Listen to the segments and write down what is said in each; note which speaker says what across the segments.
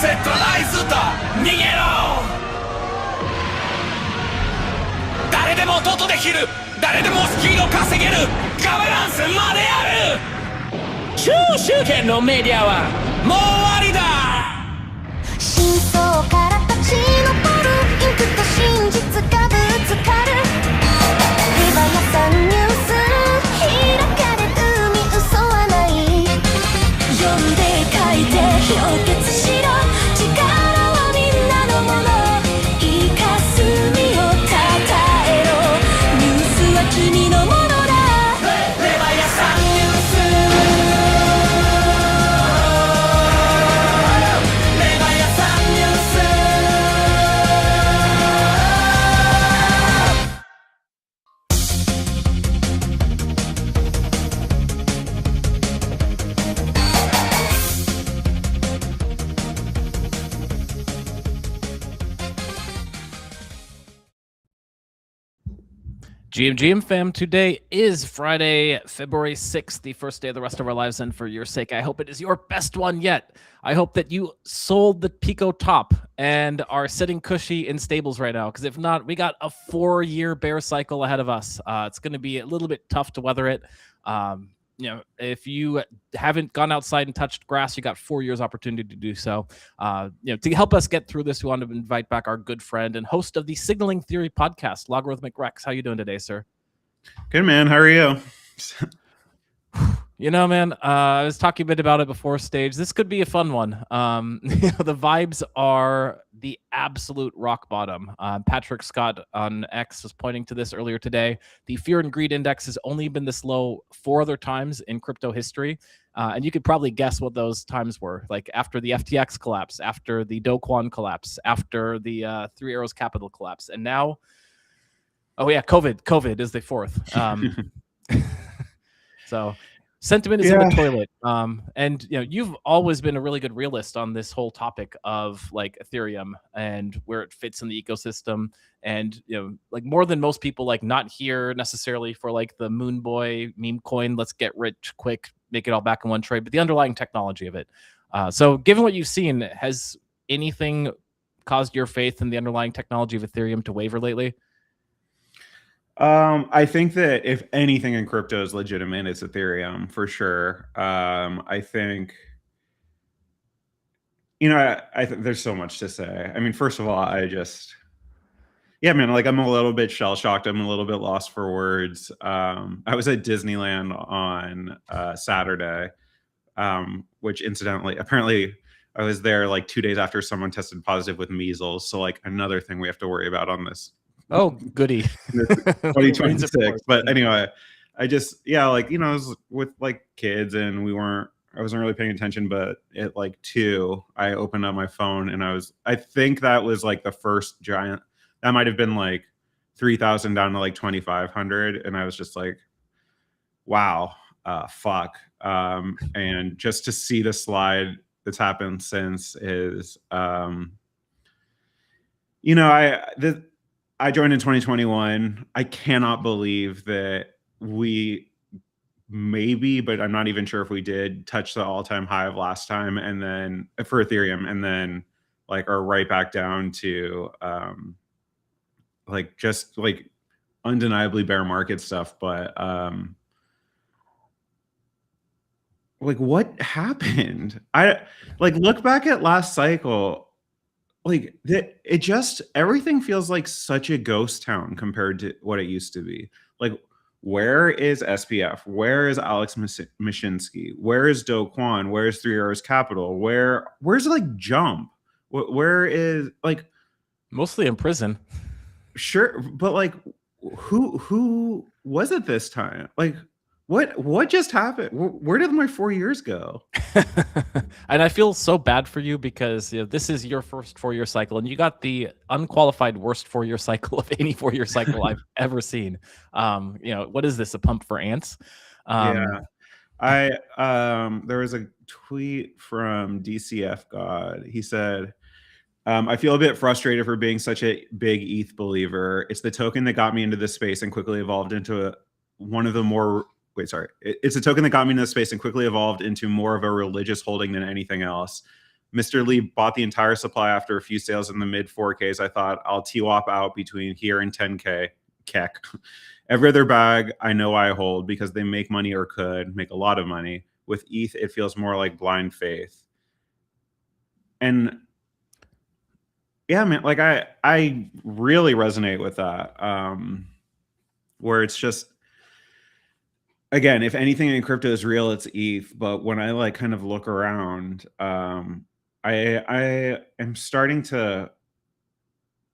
Speaker 1: セットライズと逃げろ。誰でもドトできる、誰でもスキルを稼げる、ガバナンスまである。中集権のメディアはもう終わりだ。
Speaker 2: 真相から立ち上るインクと真実がぶつかる。リバヤさんニュース開かれ海嘘はない。夜で書いて氷結しろ。力はみんなのもの。いい霞をたたえろ。ニュースは君のものだ。
Speaker 1: レバヤさんニュース、レバヤさんニュース。
Speaker 3: GM fam, today is Friday, February 6th, the first day of the rest of our lives, and for your sake, I hope it is your best one yet. I hope that you sold the Pico top and are sitting cushy in stables right now, because if not, we got a 4-year bear cycle ahead of us. It's going to be a little bit tough to weather it. If you haven't gone outside and touched grass, you got 4 years opportunity to do so. To help us get through this, we want to invite back our good friend and host of the Signaling Theory podcast, Logarithmic Rex. How you doing today, sir?
Speaker 4: Good, man. How are you?
Speaker 3: Man, I was talking a bit about it before stage. This could be a fun one. The vibes are the absolute rock bottom. Patrick Scott on X was pointing to this earlier today. The fear and greed index has only been this low 4 other times in crypto history. And you could probably guess what those times were. Like after the FTX collapse, after the Do Kwon collapse, after the Three Arrows Capital collapse. And now, COVID is the 4th. So sentiment is in the toilet. And you've always been a really good realist on this whole topic of like Ethereum and where it fits in the ecosystem. And like more than most people, like not here necessarily for like the Moon Boy meme coin, let's get rich quick, make it all back in one trade, but the underlying technology of it. So given what you've seen, has anything caused your faith in the underlying technology of Ethereum to waver lately?
Speaker 4: I think that if anything in crypto is legitimate, it's Ethereum for sure. I think, I think there's so much to say. I mean, first of all, I'm a little bit shell shocked. I'm a little bit lost for words. I was at Disneyland on Saturday, which incidentally, apparently I was there like 2 days after someone tested positive with measles. So like another thing we have to worry about on this.
Speaker 3: Oh, goody.
Speaker 4: 2026. But anyway, I was with like kids and I wasn't really paying attention, but at like 2, I opened up my phone and I think that was like the first giant, that might've been like 3,000 down to like 2,500. And I was just like, wow, fuck. And just to see the slide that's happened since is, I joined in 2021. I cannot believe that we maybe, but I'm not even sure if we did touch the all-time high of last time, and then for Ethereum, and then like are right back down to just undeniably bear market stuff. But what happened? I look back at last cycle. Everything feels like such a ghost town compared to what it used to be. Like, where is SPF? Where is Alex Mashinsky? Where is Do Kwon? Where is Three Arrows Capital? Where's like Jump? Where is like
Speaker 3: mostly in prison?
Speaker 4: Sure, but like, who was it this time? Like, what just happened? Where did my 4 years go?
Speaker 3: And I feel so bad for you because this is your first 4-year cycle, and you got the unqualified worst 4-year cycle of any 4-year cycle I've ever seen. What is this? A pump for ants?
Speaker 4: There was a tweet from DCF God. He said, I feel a bit frustrated for being such a big ETH believer. It's the token that got me into this space and quickly evolved into it's a token that got me into this space and quickly evolved into more of a religious holding than anything else. Mr. Lee bought the entire supply after a few sales in the mid 4Ks. I thought I'll TWAP out between here and 10K. Keck. Every other bag I know I hold because they make money or could make a lot of money. With ETH, it feels more like blind faith. And yeah, man, like I really resonate with that. Where it's just, again, if anything in crypto is real, it's ETH. But when I like kind of look around, I am starting to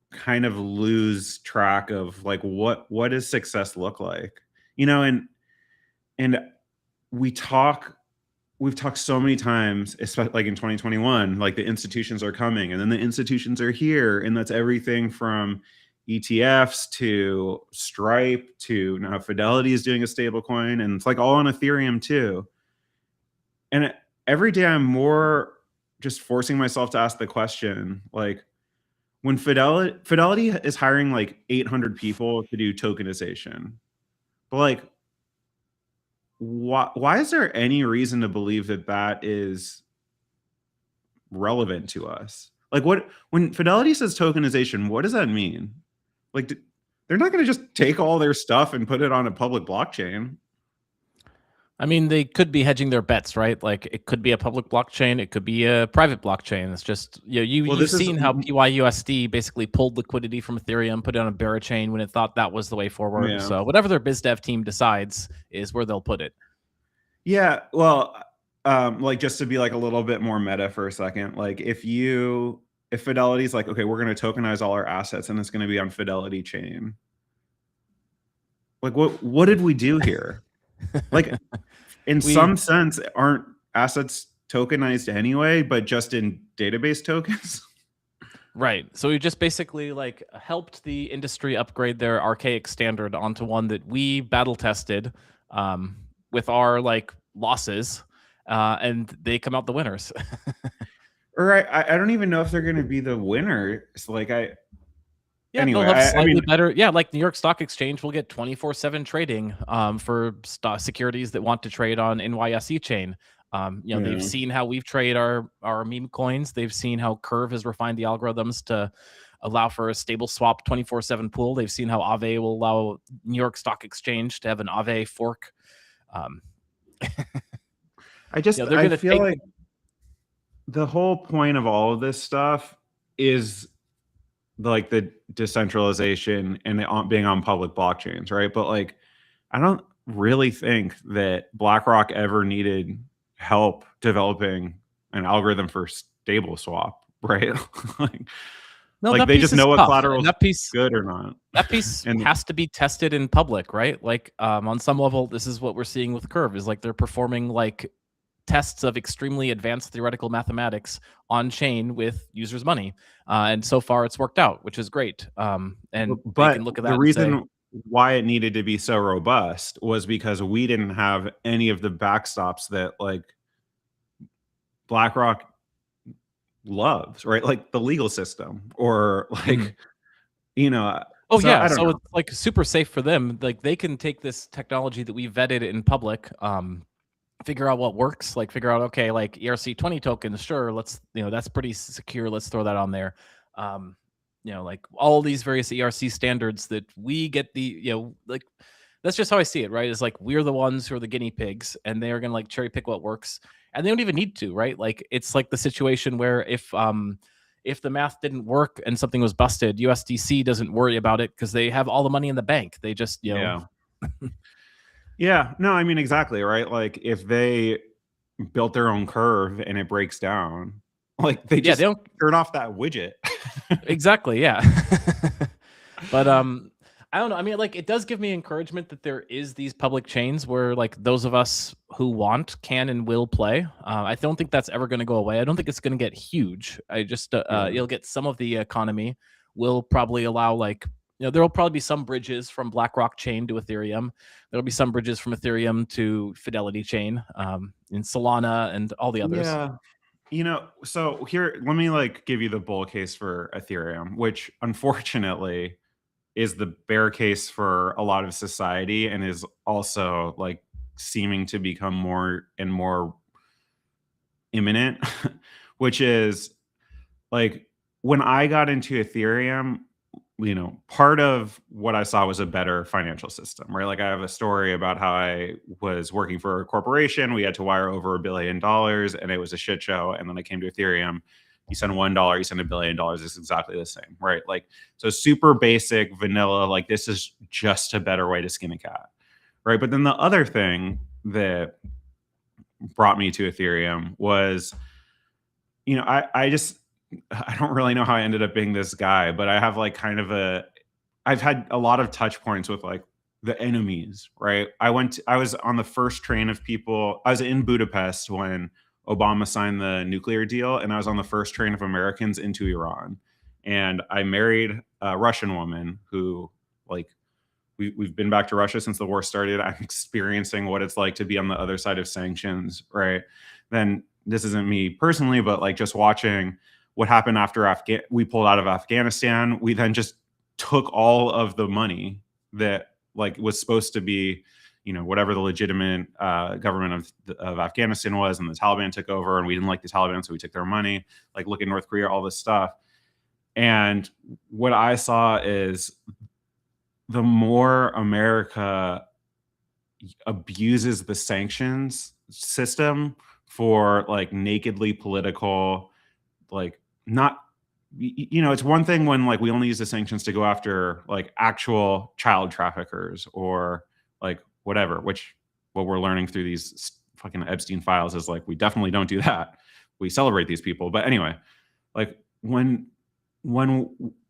Speaker 4: kind of lose track of like what does success look like, and we've talked so many times, especially like in 2021, like the institutions are coming and then the institutions are here, and that's everything from ETFs to Stripe to now Fidelity is doing a stable coin, and it's like all on Ethereum too. And every day I'm more just forcing myself to ask the question, like, when Fidelity is hiring like 800 people to do tokenization, but like, why is there any reason to believe that is relevant to us? Like, when Fidelity says tokenization, what does that mean? Like, they're not going to just take all their stuff and put it on a public blockchain.
Speaker 3: I mean, they could be hedging their bets, right? Like, it could be a public blockchain, it could be a private blockchain. It's just, you've seen how PYUSD basically pulled liquidity from Ethereum, put it on a Berachain when it thought that was the way forward.
Speaker 4: Yeah.
Speaker 3: So whatever their biz dev team decides is where they'll put it.
Speaker 4: Yeah, well, like, just to be like a little bit more meta for a second, like if Fidelity's like, okay, we're going to tokenize all our assets and it's going to be on Fidelity chain. Like, what did we do here? Like, in some sense, aren't assets tokenized anyway, but just in database tokens?
Speaker 3: Right. So we just basically like helped the industry upgrade their archaic standard onto one that we battle tested with our like losses, and they come out the winners.
Speaker 4: Or I don't even know if they're going to be the winner. So like
Speaker 3: anyway, they'll have slightly better. Yeah, like New York Stock Exchange will get 24/7 trading for securities that want to trade on NYSE chain. They've seen how we've traded our meme coins. They've seen how Curve has refined the algorithms to allow for a stable swap 24/7 pool. They've seen how Aave will allow New York Stock Exchange to have an Aave fork.
Speaker 4: I feel like the whole point of all of this stuff is like the decentralization and being on public blockchains, right? But like, I don't really think that BlackRock ever needed help developing an algorithm for stable swap, right?
Speaker 3: No,
Speaker 4: like they just know what collateral is good or not.
Speaker 3: That piece has to be tested in public, right? Like on some level, this is what we're seeing with Curve, is like they're performing like tests of extremely advanced theoretical mathematics on chain with users' money, and so far it's worked out, which is great. But can look at that. The reason
Speaker 4: why it needed to be so robust was because we didn't have any of the backstops that like BlackRock loves, right? Like the legal system, or like
Speaker 3: so it's like super safe for them. Like they can take this technology that we vetted in public, figure out what works, like figure out, okay, like ERC20 tokens, sure, let's, that's pretty secure, let's throw that on there. Like all these various ERC standards that we get like that's just how I see it, right? Is like we're the ones who are the guinea pigs, and they're gonna like cherry pick what works, and they don't even need to, right? Like it's like the situation where if the math didn't work and something was busted, USDC doesn't worry about it because they have all the money in the bank. They just
Speaker 4: Yeah, no, I mean, exactly, right? Like if they built their own curve and it breaks down, like they just turn off that widget.
Speaker 3: Exactly, yeah. But I don't know. I mean, like it does give me encouragement that there is these public chains where like those of us who want can and will play. I don't think that's ever going to go away. I don't think it's going to get huge. I just you'll get some of the economy will probably allow like there will probably be some bridges from BlackRock chain to Ethereum. There'll be some bridges from Ethereum to Fidelity chain, in Solana and all the others.
Speaker 4: Yeah. So here, let me like give you the bull case for Ethereum, which unfortunately is the bear case for a lot of society and is also like seeming to become more and more imminent, which is like when I got into Ethereum, part of what I saw was a better financial system, right? Like I have a story about how I was working for a corporation. We had to wire over $1 billion and it was a shit show. And then I came to Ethereum. You send $1, you send $1 billion. It's exactly the same, right? Like, so super basic vanilla, like this is just a better way to skin a cat, right? But then the other thing that brought me to Ethereum was, I don't really know how I ended up being this guy, but I have like I've had a lot of touch points with like the enemies, right? I was on the first train of people. I was in Budapest when Obama signed the nuclear deal, and I was on the first train of Americans into Iran. And I married a Russian woman who, like, we've been back to Russia since the war started. I'm experiencing what it's like to be on the other side of sanctions, right? Then this isn't me personally, but like just watching what happened after we pulled out of Afghanistan. We then just took all of the money that like was supposed to be, whatever the legitimate government of Afghanistan was, and the Taliban took over, and we didn't like the Taliban, so we took their money. Like look at North Korea, all this stuff. And what I saw is the more America abuses the sanctions system for like nakedly political, like not, it's one thing when like we only use the sanctions to go after like actual child traffickers or like whatever, which what we're learning through these fucking Epstein files is like we definitely don't do that. We celebrate these people. But anyway, like when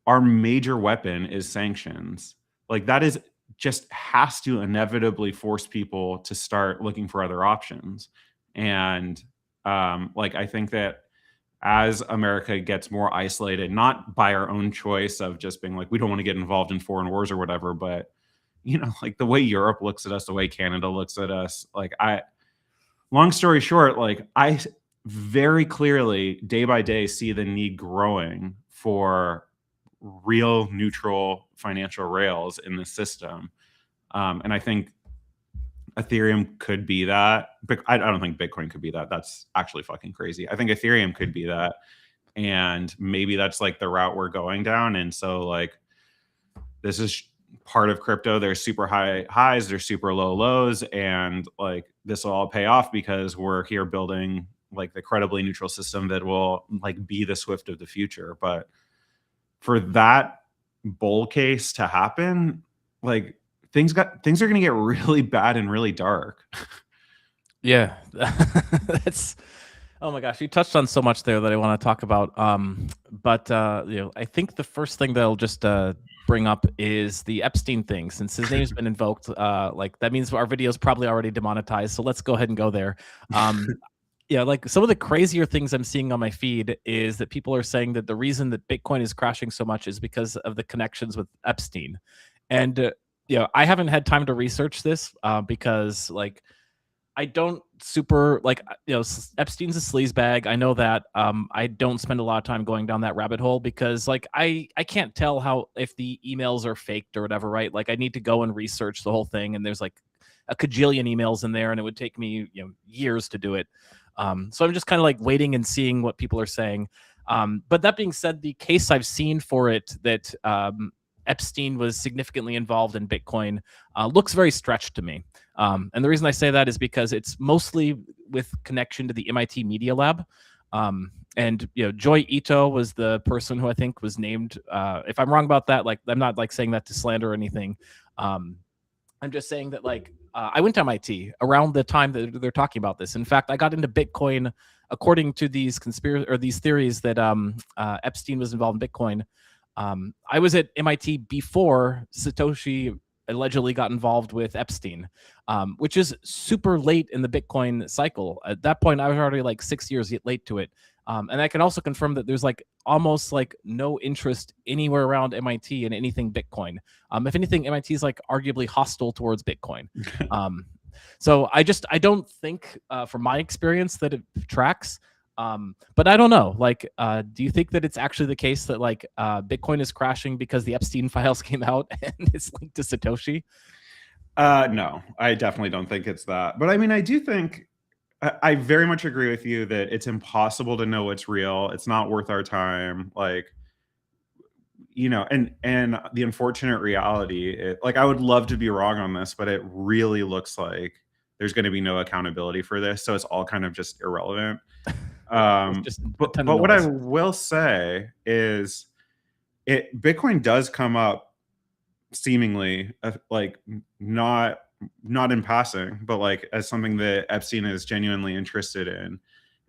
Speaker 4: our major weapon is sanctions, like that is just has to inevitably force people to start looking for other options. And like I think that as America gets more isolated, not by our own choice of just being like, we don't want to get involved in foreign wars or whatever, but like the way Europe looks at us, the way Canada looks at us, like long story short, like I very clearly day by day see the need growing for real neutral financial rails in the system. And I think Ethereum could be that, but I don't think Bitcoin could be that. That's actually fucking crazy. I think Ethereum could be that. And maybe that's like the route we're going down. And so like, this is part of crypto. There's super high highs, there's super low lows. And like, this will all pay off because we're here building like the credibly neutral system that will like be the Swift of the future. But for that bull case to happen, like, things are going to get really bad and really dark.
Speaker 3: Yeah. That's, oh my gosh, you touched on so much there that I want to talk about. But I think the first thing that I'll just bring up is the Epstein thing. Since his name's been invoked, like that means our video is probably already demonetized. So let's go ahead and go there. Yeah, like some of the crazier things I'm seeing on my feed is that people are saying that the reason that Bitcoin is crashing so much is because of the connections with Epstein. And I haven't had time to research this because like I don't super like, Epstein's a sleazebag. I know that. I don't spend a lot of time going down that rabbit hole because like I can't tell how if the emails are faked or whatever, right? Like I need to go and research the whole thing, and there's like a cajillion emails in there, and it would take me years to do it. So I'm just kind of like waiting and seeing what people are saying. But that being said, the case I've seen for it that Epstein was significantly involved in Bitcoin looks very stretched to me. And the reason I say that is because it's mostly with connection to the MIT Media Lab. And Joy Ito was the person who I think was named. If I'm wrong about that, like I'm not like saying that to slander or anything. I'm just saying that like I went to MIT around the time that they're talking about this. In fact, I got into Bitcoin according to these these theories that Epstein was involved in Bitcoin. I was at MIT before Satoshi allegedly got involved with Epstein, which is super late in the Bitcoin cycle. At that point, I was already like 6 years late to it. And I can also confirm that there's like almost like no interest anywhere around MIT in anything Bitcoin. If anything, MIT is like arguably hostile towards Bitcoin. So I don't think from my experience that it tracks. But I don't know. Like, do you think that it's actually the case that like Bitcoin is crashing because the Epstein files came out and it's linked to Satoshi?
Speaker 4: No, I definitely don't think it's that. But I mean, I do think I very much agree with you that it's impossible to know what's real. It's not worth our time. Like, and the unfortunate reality, like I would love to be wrong on this, but it really looks like there's going to be no accountability for this, so it's all kind of just irrelevant.
Speaker 3: It's just a
Speaker 4: But
Speaker 3: ton of
Speaker 4: what I
Speaker 3: noise.
Speaker 4: will say is, Bitcoin does come up seemingly like not in passing, but like as something that Epstein is genuinely interested in,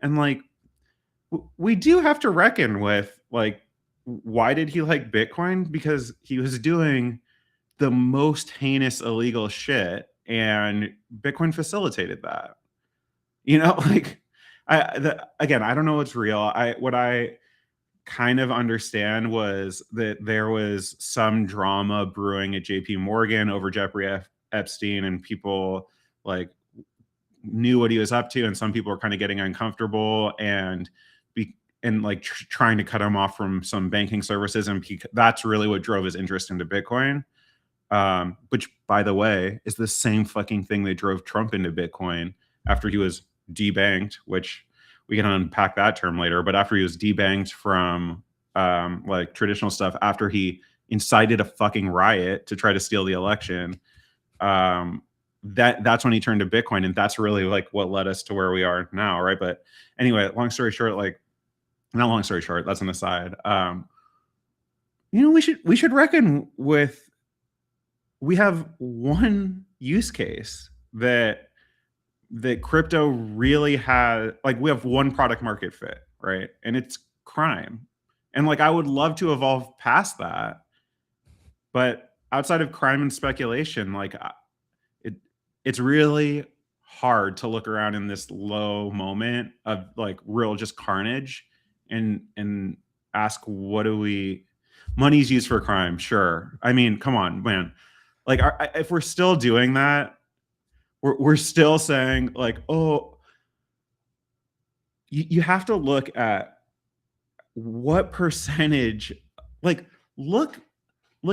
Speaker 4: and like we do have to reckon with like why did he like Bitcoin? Because he was doing the most heinous illegal shit, and Bitcoin facilitated that. Like again, I don't know what's real. What I kind of understand was that there was some drama brewing at JP Morgan over Jeffrey Epstein, and people like knew what he was up to, and some people were kind of getting uncomfortable and like trying to cut him off from some banking services, and that's really what drove his interest into Bitcoin. Which, by the way, is the same fucking thing that drove Trump into Bitcoin after he was debanked, which we can unpack that term later. But after he was debanked from like traditional stuff, after he incited a fucking riot to try to steal the election, that's when he turned to Bitcoin, and that's really like what led us to where we are now, right? But anyway, long story short, like not long story short, that's an aside. We should reckon with. We have one use case that crypto really has, like we have one product market fit, right? And it's crime. And like I would love to evolve past that, but outside of crime and speculation, like it's really hard to look around in this low moment of like real just carnage and ask, what do we money's used for crime? Sure. I mean, come on, man. Like if we're still doing that, we're still saying like, oh, you have to look at what percentage, like look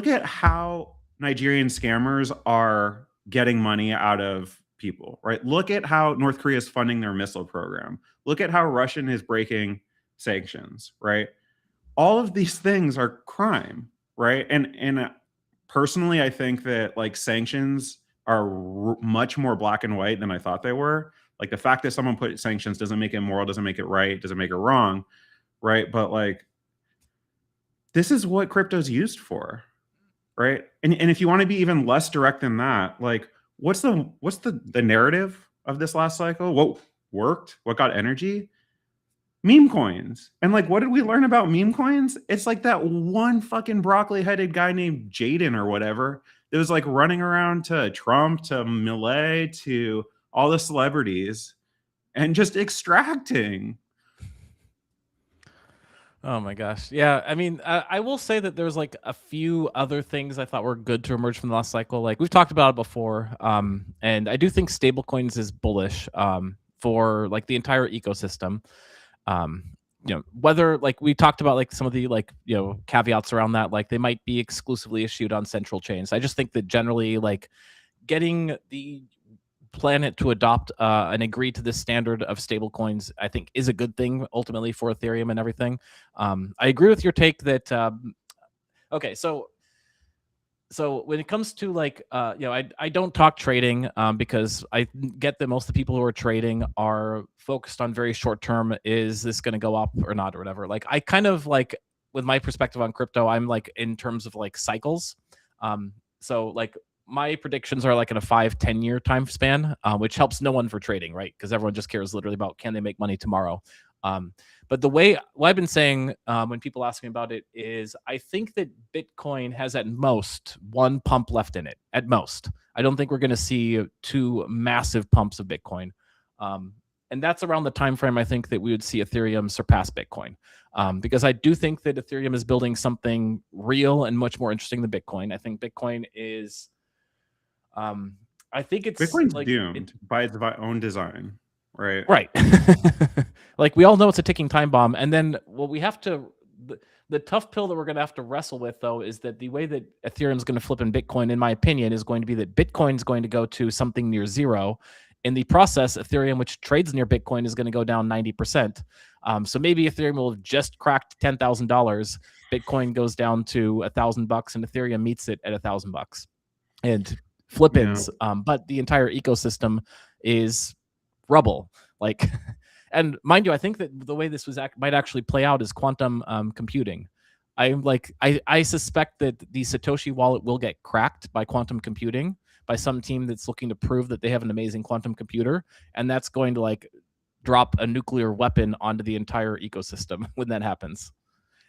Speaker 4: at how Nigerian scammers are getting money out of people, right? Look at how North Korea is funding their missile program. Look at how Russian is breaking sanctions, right? All of these things are crime, right? And personally, I think that like sanctions are much more black and white than I thought they were. Like the fact that someone put sanctions doesn't make it moral, doesn't make it right, doesn't make it wrong, right? But like this is what crypto's used for, right? And if you want to be even less direct than that, like what's the narrative of this last cycle? What worked? What got energy? Meme coins. And like what did we learn about meme coins? It's like that one fucking broccoli headed guy named Jaden or whatever that was like running around to Trump, to Millet, to all the celebrities and just extracting.
Speaker 3: Oh my gosh. Yeah. I mean, I will say that there's like a few other things I thought were good to emerge from the last cycle. Like we've talked about it before. And I do think stablecoins is bullish for like the entire ecosystem. Whether like we talked about like some of the like, caveats around that, like they might be exclusively issued on central chains. I just think that generally like getting the planet to adopt and agree to this standard of stable coins, I think is a good thing ultimately for Ethereum and everything. I agree with your take that, okay, so when it comes to like, I don't talk trading because I get that most of the people who are trading are focused on very short term. Is this going to go up or not or whatever? Like I kind of like with my perspective on crypto, I'm like in terms of like cycles. So like my predictions are like in a 5-10 year time span, which helps no one for trading, right? Because everyone just cares literally about can they make money tomorrow. But the way what I've been saying when people ask me about it is I think that Bitcoin has at most one pump left in it. At most. I don't think we're going to see two massive pumps of Bitcoin. And that's around the time frame I think that we would see Ethereum surpass Bitcoin. Because I do think that Ethereum is building something real and much more interesting than Bitcoin. I think Bitcoin is I think it's
Speaker 4: Bitcoin's
Speaker 3: like
Speaker 4: doomed by its own design, right?
Speaker 3: Right. Like we all know it's a ticking time bomb. And then what we have to the tough pill that we're going to have to wrestle with though is that the way that Ethereum is going to flip in Bitcoin, in my opinion, is going to be that Bitcoin is going to go to something near zero In the process, Ethereum, which trades near Bitcoin, is going to go down 90%. So maybe Ethereum will have just cracked $10,000. Bitcoin goes down to $1,000, and Ethereum meets it at $1,000. And flippins. But the entire ecosystem is rubble. Like, and mind you, I think that the way this might actually play out is quantum computing. I suspect that the Satoshi wallet will get cracked by quantum computing, by some team that's looking to prove that they have an amazing quantum computer, and that's going to like drop a nuclear weapon onto the entire ecosystem when that happens.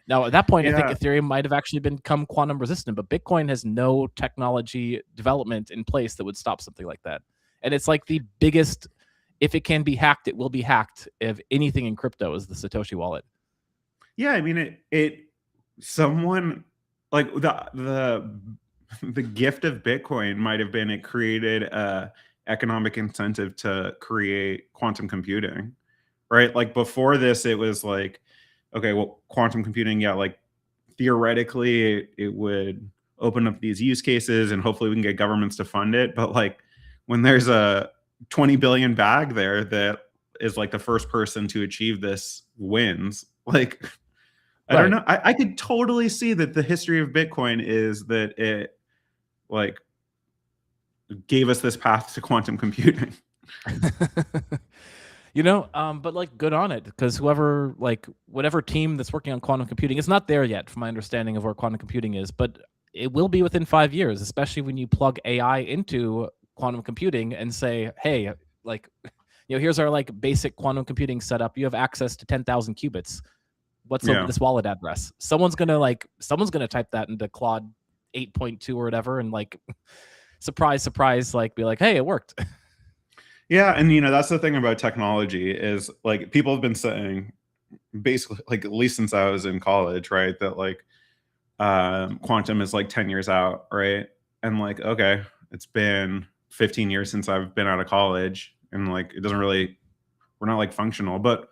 Speaker 3: Now, at that point, I think Ethereum might have actually become quantum resistant, but Bitcoin has no technology development in place that would stop something like that. And it's like the biggest, if it can be hacked, it will be hacked. If anything in crypto is the Satoshi wallet.
Speaker 4: Yeah, I mean, someone like the gift of Bitcoin might have been it created a economic incentive to create quantum computing, right? Like before this, it was like, okay, well, quantum computing, yeah, like theoretically it would open up these use cases and hopefully we can get governments to fund it. But like when there's a 20 billion bag there that is like the first person to achieve this wins, like, I don't know. I could totally see that the history of Bitcoin is that it like gave us this path to quantum computing.
Speaker 3: But like good on it, because whatever team that's working on quantum computing, it's not there yet from my understanding of where quantum computing is, but it will be within 5 years, especially when you plug AI into quantum computing and say, hey, like, here's our like basic quantum computing setup. You have access to 10,000 qubits. What's this wallet address? Someone's gonna type that into Claude 8.2 or whatever, and like, surprise, like be like, hey, it worked.
Speaker 4: Yeah, and that's the thing about technology is like people have been saying basically like at least since I was in college, right, that like quantum is like 10 years out, right? And like, okay, it's been 15 years since I've been out of college, and like we're not like functional, but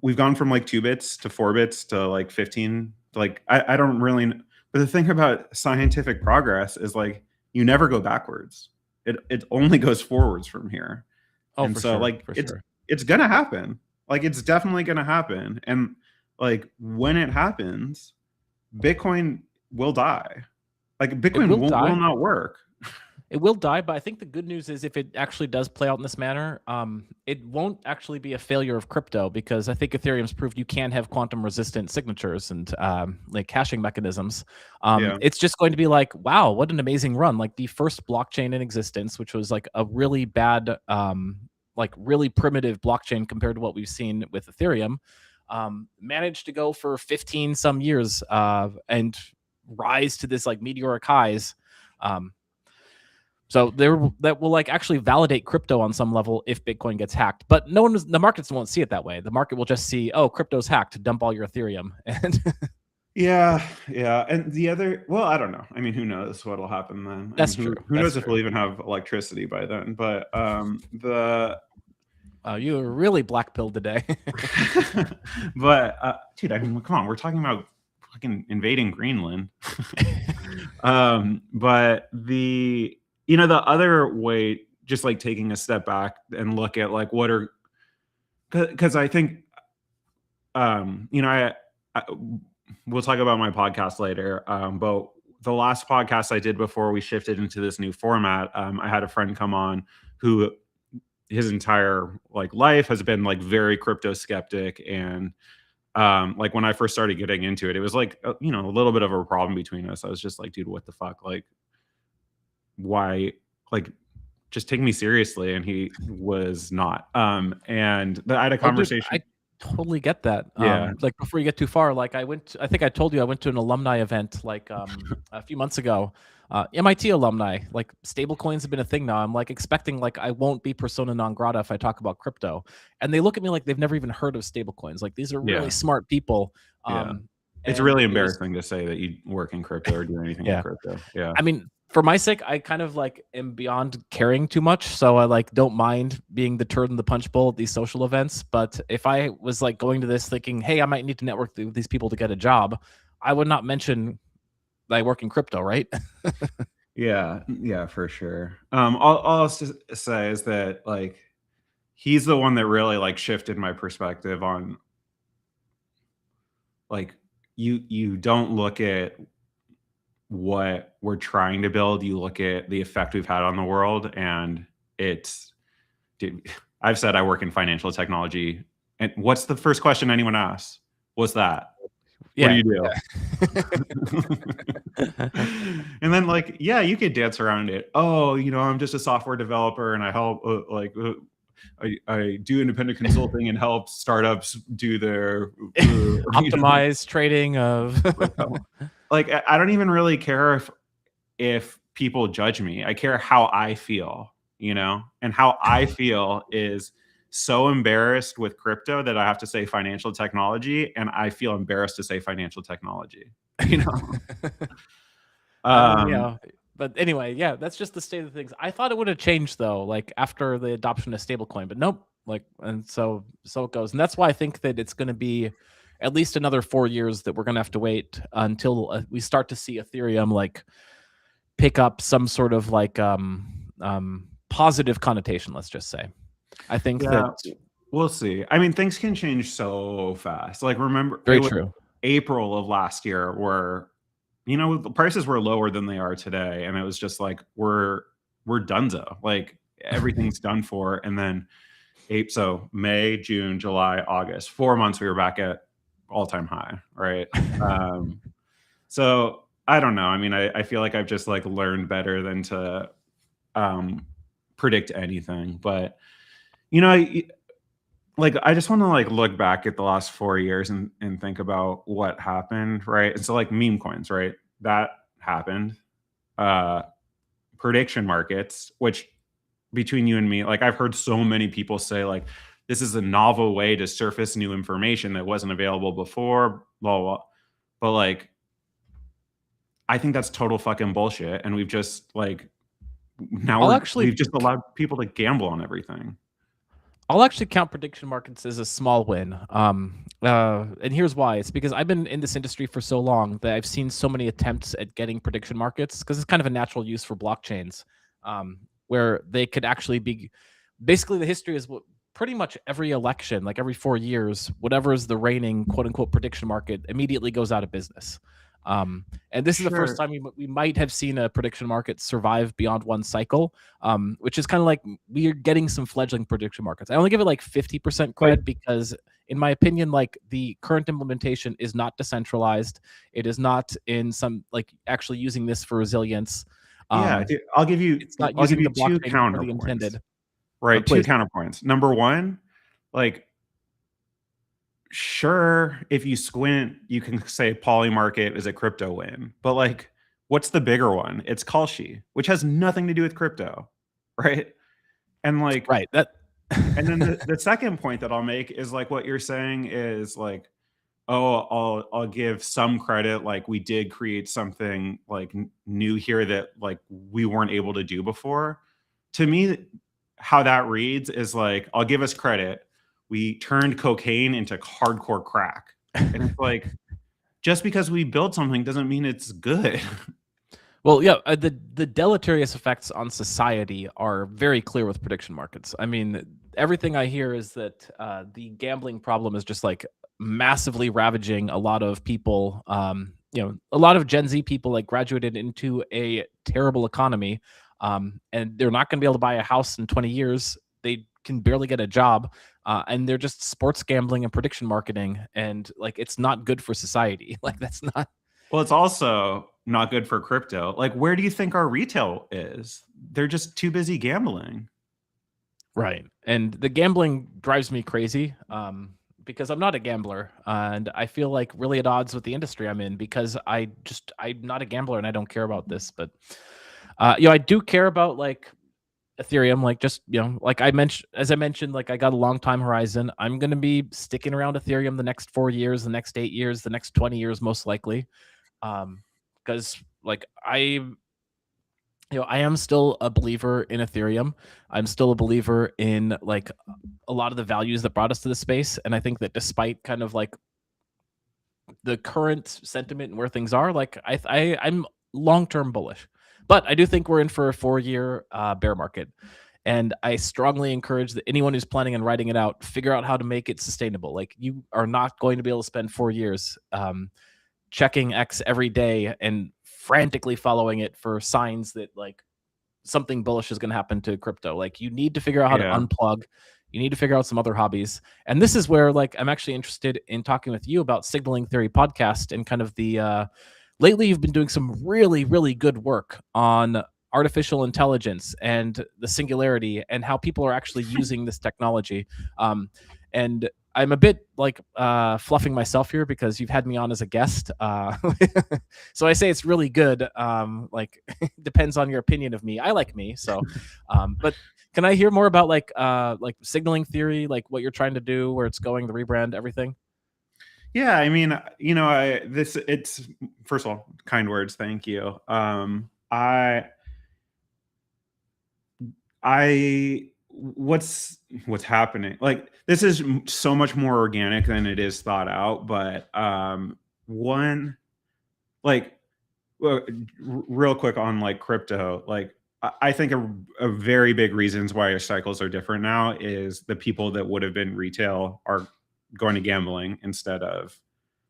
Speaker 4: we've gone from like 2 bits to 4 bits to like 15. Like I don't really, but the thing about scientific progress is like you never go backwards. It only goes forwards from here. And so like it's gonna happen. Like it's definitely gonna happen. And like when it happens, Bitcoin will die. Like Bitcoin will not work.
Speaker 3: It will die, but I think the good news is if it actually does play out in this manner, it won't actually be a failure of crypto, because I think Ethereum's proved you can have quantum resistant signatures and like hashing mechanisms. It's just going to be like, wow, what an amazing run. Like the first blockchain in existence, which was like a really bad, like really primitive blockchain compared to what we've seen with Ethereum, managed to go for 15 some years and rise to this like meteoric highs. So that will like actually validate crypto on some level if Bitcoin gets hacked. But the markets won't see it that way. The market will just see, oh, crypto's hacked, dump all your Ethereum. And
Speaker 4: yeah. And the other, well, I don't know. I mean, who knows what'll happen then?
Speaker 3: That's true.
Speaker 4: Who knows if we'll even have electricity by then? But
Speaker 3: you were really black pilled today.
Speaker 4: But dude, I mean, come on, we're talking about fucking invading Greenland. But the other way, just like taking a step back and look at like what are, because I think, I we'll talk about my podcast later. But the last podcast I did before we shifted into this new format, I had a friend come on who his entire like life has been like very crypto skeptic, and like when I first started getting into it, it was like a little bit of a problem between us. I was just like, dude, what the fuck, like, why, like, just take me seriously. And he was not. And I had a conversation.
Speaker 3: I totally get that.
Speaker 4: Yeah.
Speaker 3: Like before you get too far, like I think I told you I went to an alumni event like a few months ago. MIT alumni, like stable coins have been a thing now. I'm like expecting like I won't be persona non grata if I talk about crypto. And they look at me like they've never even heard of stable coins. Like these are really smart people.
Speaker 4: It's really embarrassing to say that you work in crypto or do anything in crypto. Yeah.
Speaker 3: I mean, for my sake, I kind of like am beyond caring too much. So I like don't mind being the turd in the punch bowl at these social events. But if I was like going to this thinking, hey, I might need to network with these people to get a job, I would not mention that I work in crypto, right?
Speaker 4: Yeah, for sure. All I'll say is that like he's the one that really like shifted my perspective on like you don't look at what we're trying to build, you look at the effect we've had on the world, and it's dude, I've said I work in financial technology, and what's the first question anyone asks? What's that? What do
Speaker 3: Yeah.
Speaker 4: you do? And then like, yeah, you could dance around it. Oh, I'm just a software developer and I help I do independent consulting and help startups do their
Speaker 3: Optimize trading of
Speaker 4: like, I don't even really care if people judge me. I care how I feel, and how I feel is so embarrassed with crypto that I have to say financial technology, and I feel embarrassed to say financial technology. You know,
Speaker 3: yeah. But anyway, yeah, that's just the state of things. I thought it would have changed though, like after the adoption of stablecoin, but nope. Like, and so it goes, and that's why I think that it's going to be at least another 4 years that we're going to have to wait until we start to see Ethereum like pick up some sort of like positive connotation. Let's just say, I think
Speaker 4: yeah,
Speaker 3: that
Speaker 4: we'll see. I mean, things can change so fast. Like, remember,
Speaker 3: very
Speaker 4: it was
Speaker 3: true.
Speaker 4: April of last year where the prices were lower than they are today, and it was just like we're donezo. Like everything's done for, and then so May, June, July, August, 4 months we were back at all-time high, right? So I don't know. I mean, I feel like I've just like learned better than to predict anything, but like I just want to like look back at the last 4 years and think about what happened, right? And so like meme coins, right? That happened. Prediction markets, which between you and me, like I've heard so many people say like this is a novel way to surface new information that wasn't available before, blah blah. Blah. But like I think that's total fucking bullshit, and we've just like we've just allowed people to gamble on everything.
Speaker 3: I'll actually count prediction markets as a small win. And here's why. It's because I've been in this industry for so long that I've seen so many attempts at getting prediction markets because it's kind of a natural use for blockchains, where they could actually be. Basically, the history is pretty much every election, like every 4 years, whatever is the reigning quote unquote prediction market immediately goes out of business. And this is the first time we might have seen a prediction market survive beyond one cycle, which is kind of like we're getting some fledgling prediction markets. I only give it like 50% credit because, in my opinion, like the current implementation is not decentralized. It is not in some like actually using this for resilience.
Speaker 4: Yeah, dude, I'll give you
Speaker 3: It's not
Speaker 4: I'll give
Speaker 3: using
Speaker 4: you
Speaker 3: the
Speaker 4: two
Speaker 3: blockchain for the
Speaker 4: counterpoints.
Speaker 3: intended.
Speaker 4: Right, two
Speaker 3: Please.
Speaker 4: counterpoints. Number one, like sure, if you squint, you can say Polymarket is a crypto win, but like, what's the bigger one? It's Kalshi, which has nothing to do with crypto, right? And like,
Speaker 3: Right. That.
Speaker 4: and then the second point that I'll make is like what you're saying is like, oh, I'll give some credit, like we did create something like new here that like we weren't able to do before. To me, how that reads is like, I'll give us credit. We turned cocaine into hardcore crack. And it's like, just because we build something doesn't mean it's good.
Speaker 3: Well, yeah, the deleterious effects on society are very clear with prediction markets. I mean, everything I hear is that the gambling problem is just like massively ravaging a lot of people. A lot of Gen Z people like graduated into a terrible economy, and they're not going to be able to buy a house in 20 years. They can barely get a job, and they're just sports gambling and prediction marketing, and like it's not good for society. Like that's not.
Speaker 4: Well, it's also not good for crypto. Like, where do you think our retail is? They're just too busy gambling.
Speaker 3: Right. And the gambling drives me crazy because I'm not a gambler. And I feel like really at odds with the industry I'm in because I'm not a gambler and I don't care about this. But, I do care about like Ethereum, like just, like as I mentioned, like I got a long time horizon. I'm going to be sticking around Ethereum the next 4 years, the next 8 years, the next 20 years, most likely. Because like I am still a believer in Ethereum. I'm still a believer in like a lot of the values that brought us to the space. And I think that despite kind of like the current sentiment and where things are, like I'm long-term bullish. But I do think we're in for a 4-year bear market. And I strongly encourage that anyone who's planning on writing it out, figure out how to make it sustainable. Like, you are not going to be able to spend 4 years checking X every day and frantically following it for signs that like something bullish is going to happen to crypto. Like, you need to figure out how to unplug. You need to figure out some other hobbies. And this is where like I'm actually interested in talking with you about Signaling Theory podcast and kind of the lately you've been doing some really, really good work on artificial intelligence and the singularity and how people are actually using this technology. And I'm a bit like fluffing myself here because you've had me on as a guest. So I say it's really good. Like depends on your opinion of me. I like me. So, but can I hear more about like Signaling Theory, like what you're trying to do, where it's going, the rebrand, everything?
Speaker 4: Yeah, I mean, it's first of all, kind words, thank you. What's happening? Like, this is so much more organic than it is thought out. But one, like, real quick on like crypto, like I think a very big reasons why our cycles are different now is the people that would have been retail are going to gambling instead of,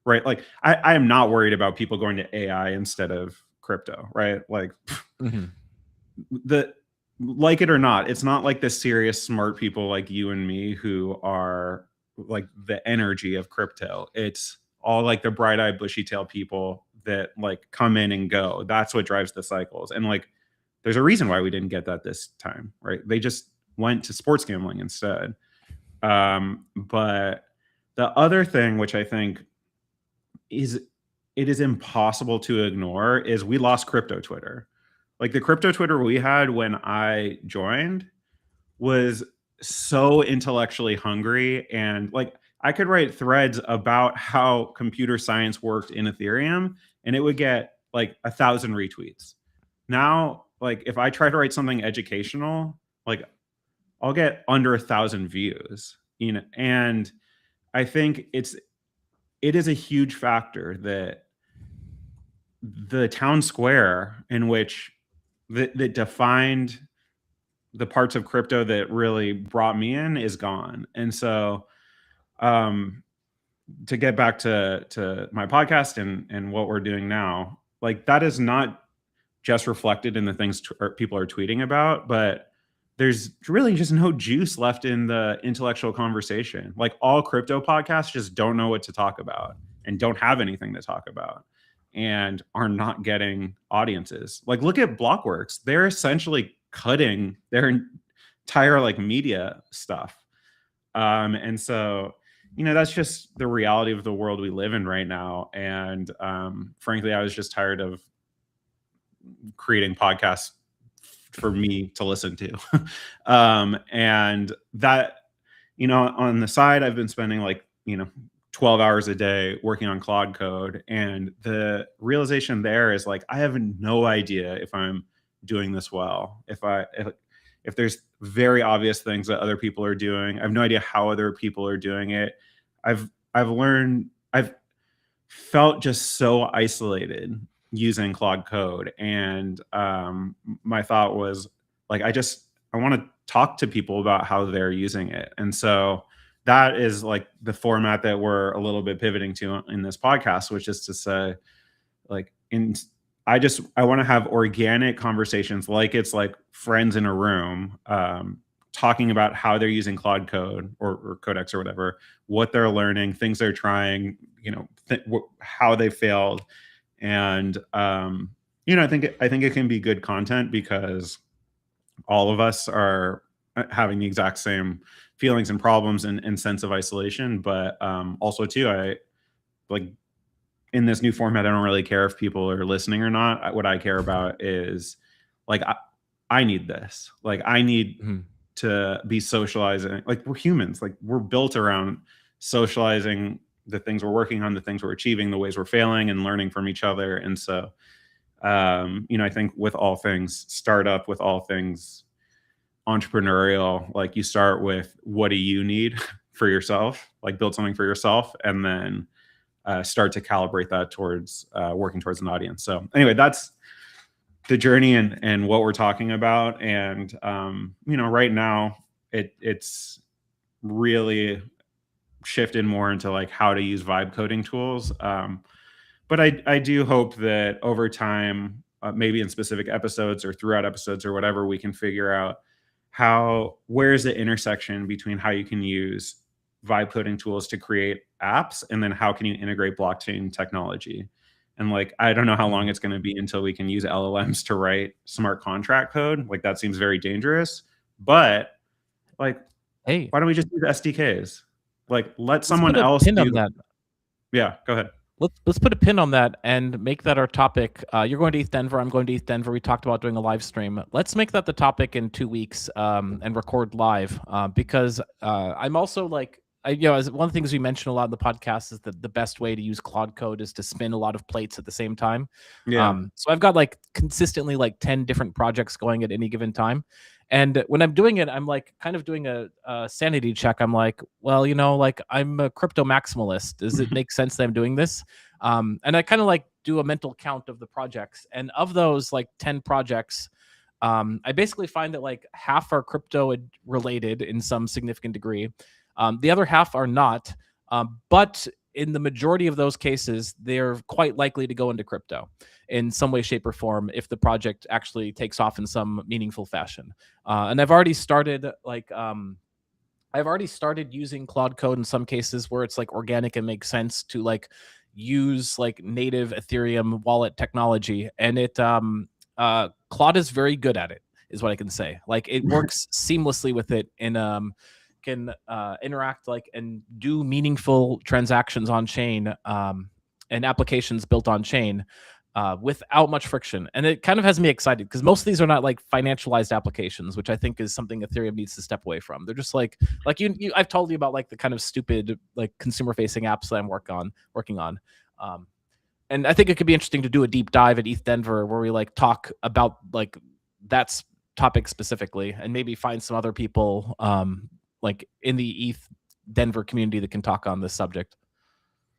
Speaker 4: right? Like I am not worried about people going to AI instead of crypto, right? Like like it or not, it's not like the serious smart people like you and me who are like the energy of crypto. It's all like the bright-eyed bushy-tailed people that like come in and go. That's what drives the cycles. And like there's a reason why we didn't get that this time, right? They just went to sports gambling instead. But the other thing, which I think is it is impossible to ignore, is we lost crypto Twitter. Like the crypto Twitter we had when I joined was so intellectually hungry, and like I could write threads about how computer science worked in Ethereum and it would get like 1,000 retweets. Now, like if I try to write something educational, like I'll get under 1,000 views, you know. And I think it is a huge factor that the town square in which that defined the parts of crypto that really brought me in is gone. And so to get back to my podcast and what we're doing now, like that is not just reflected in the things people are tweeting about, but there's really just no juice left in the intellectual conversation. Like all crypto podcasts just don't know what to talk about and don't have anything to talk about and are not getting audiences. Like look at Blockworks. They're essentially cutting their entire like media stuff. And so, you know, that's just the reality of the world we live in right now. And frankly, I was just tired of creating podcasts for me to listen to. And that, you know, on the side, I've been spending like, 12 hours a day working on Claude code. And the realization there is like, I have no idea if I'm doing this well. If there's very obvious things that other people are doing, I have no idea how other people are doing it. I've felt just so isolated using Claude code. And my thought was like, I want to talk to people about how they're using it. And so that is like the format that we're a little bit pivoting to in this podcast, which is to say like, I want to have organic conversations, like it's like friends in a room, talking about how they're using Claude code or Codex or whatever, what they're learning, things they're trying, how they failed. And, I think it can be good content because all of us are having the exact same feelings and problems and sense of isolation. But also too, I like in this new format, I don't really care if people are listening or not. What I care about is like, I need this. Like I need to be socializing. Like we're humans, like we're built around socializing the things we're working on, the things we're achieving, the ways we're failing and learning from each other. And so, I think with all things startup, with all things entrepreneurial, like you start with what do you need for yourself, like build something for yourself, and then start to calibrate that towards working towards an audience. So anyway, that's the journey and what we're talking about. And right now it's really shifted more into like how to use vibe coding tools. But I do hope that over time, maybe in specific episodes or throughout episodes or whatever, we can figure out where's the intersection between how you can use vibe coding tools to create apps, and then how can you integrate blockchain technology. And like, I don't know how long it's going to be until we can use LLMs to write smart contract code. Like, that seems very dangerous. But like,
Speaker 3: Hey,
Speaker 4: why don't we just use SDKs? Like, let
Speaker 3: let's
Speaker 4: someone
Speaker 3: put a
Speaker 4: else
Speaker 3: pin
Speaker 4: do
Speaker 3: on that.
Speaker 4: Yeah, go ahead.
Speaker 3: Let's put a pin on that and make that our topic. You're going to ETH Denver. I'm going to ETH Denver. We talked about doing a live stream. Let's make that the topic in 2 weeks and record live because I'm also like, as one of the things we mentioned a lot in the podcast is that the best way to use Claude Code is to spin a lot of plates at the same time.
Speaker 4: Yeah.
Speaker 3: So I've got like consistently like 10 different projects going at any given time. And when I'm doing it, I'm like kind of doing a sanity check. I'm like, well, like I'm a crypto maximalist. Does it make sense that I'm doing this? And I kind of like do a mental count of the projects. And of those like 10 projects, I basically find that like half are crypto related in some significant degree. The other half are not. But in the majority of those cases, they're quite likely to go into crypto in some way, shape, or form if the project actually takes off in some meaningful fashion. And I've already started using Claude Code in some cases where it's like organic and makes sense to like use like native Ethereum wallet technology. And Claude is very good at it, is what I can say. Like, it works seamlessly with it and can interact like and do meaningful transactions on chain and applications built on chain without much friction. And it kind of has me excited because most of these are not like financialized applications, which I think is something Ethereum needs to step away from. They're just like I've told you about like the kind of stupid like consumer facing apps that I'm working on. And I think it could be interesting to do a deep dive at ETH Denver where we like talk about like that topic specifically and maybe find some other people like in the ETH Denver community that can talk on this subject.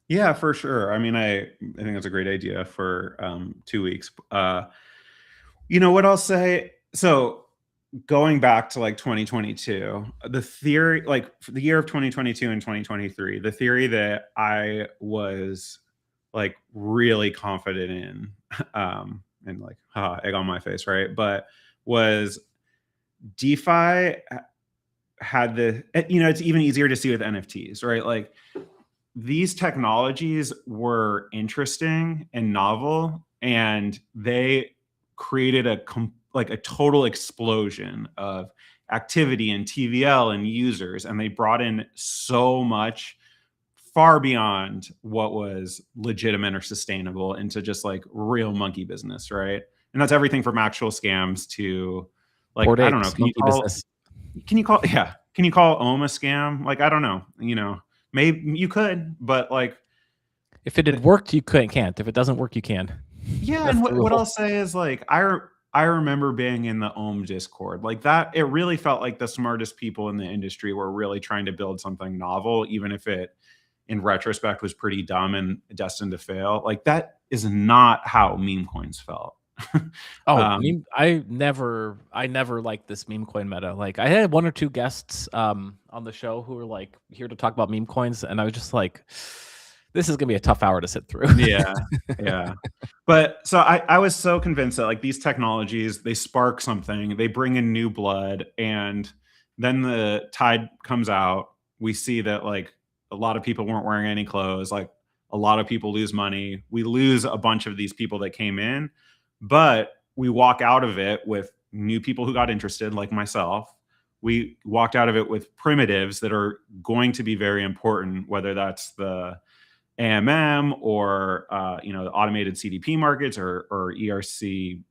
Speaker 4: Yeah, for sure. I mean, I think that's a great idea for 2 weeks. What I'll say, so going back to like 2022, the theory, like for the year of 2022 and 2023, the theory that I was like really confident in, and like, egg on my face, right? But was DeFi had it's even easier to see with NFTs, right? Like, these technologies were interesting and novel, and they created a total explosion of activity and TVL and users, and they brought in so much far beyond what was legitimate or sustainable into just like real monkey business, right? And that's everything from actual scams to like, I don't know, can you call Ohm a scam? Like, I don't know, maybe you could, but like,
Speaker 3: if it had worked, you can't. If it doesn't work, you can.
Speaker 4: Yeah. And what I'll say is like, I remember being in the Ohm Discord like that. It really felt like the smartest people in the industry were really trying to build something novel, even if it in retrospect was pretty dumb and destined to fail. Like, that is not how meme coins felt.
Speaker 3: I never liked this meme coin meta. Like, I had 1 or 2 guests on the show who were like here to talk about meme coins, and I was just like, this is gonna be a tough hour to sit through.
Speaker 4: Yeah. But so I was so convinced that like these technologies, they spark something, they bring in new blood, and then the tide comes out. We see that like a lot of people weren't wearing any clothes, like a lot of people lose money. We lose a bunch of these people that came in, but we walk out of it with new people who got interested, like myself. We walked out of it with primitives that are going to be very important, whether that's the AMM or the automated CDP markets or ERC,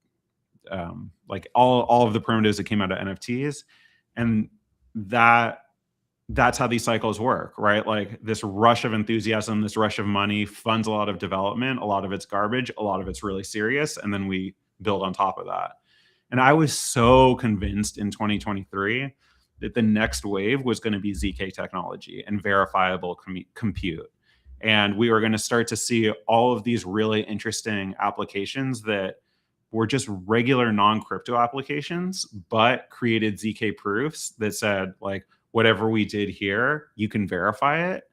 Speaker 4: like all of the primitives that came out of NFTs. And that's how these cycles work, right? Like, this rush of enthusiasm, this rush of money funds a lot of development. A lot of it's garbage, a lot of it's really serious, and then we build on top of that. And I was so convinced in 2023 that the next wave was going to be ZK technology and verifiable compute. And we were going to start to see all of these really interesting applications that were just regular non-crypto applications, but created ZK proofs that said, like, whatever we did here, you can verify it,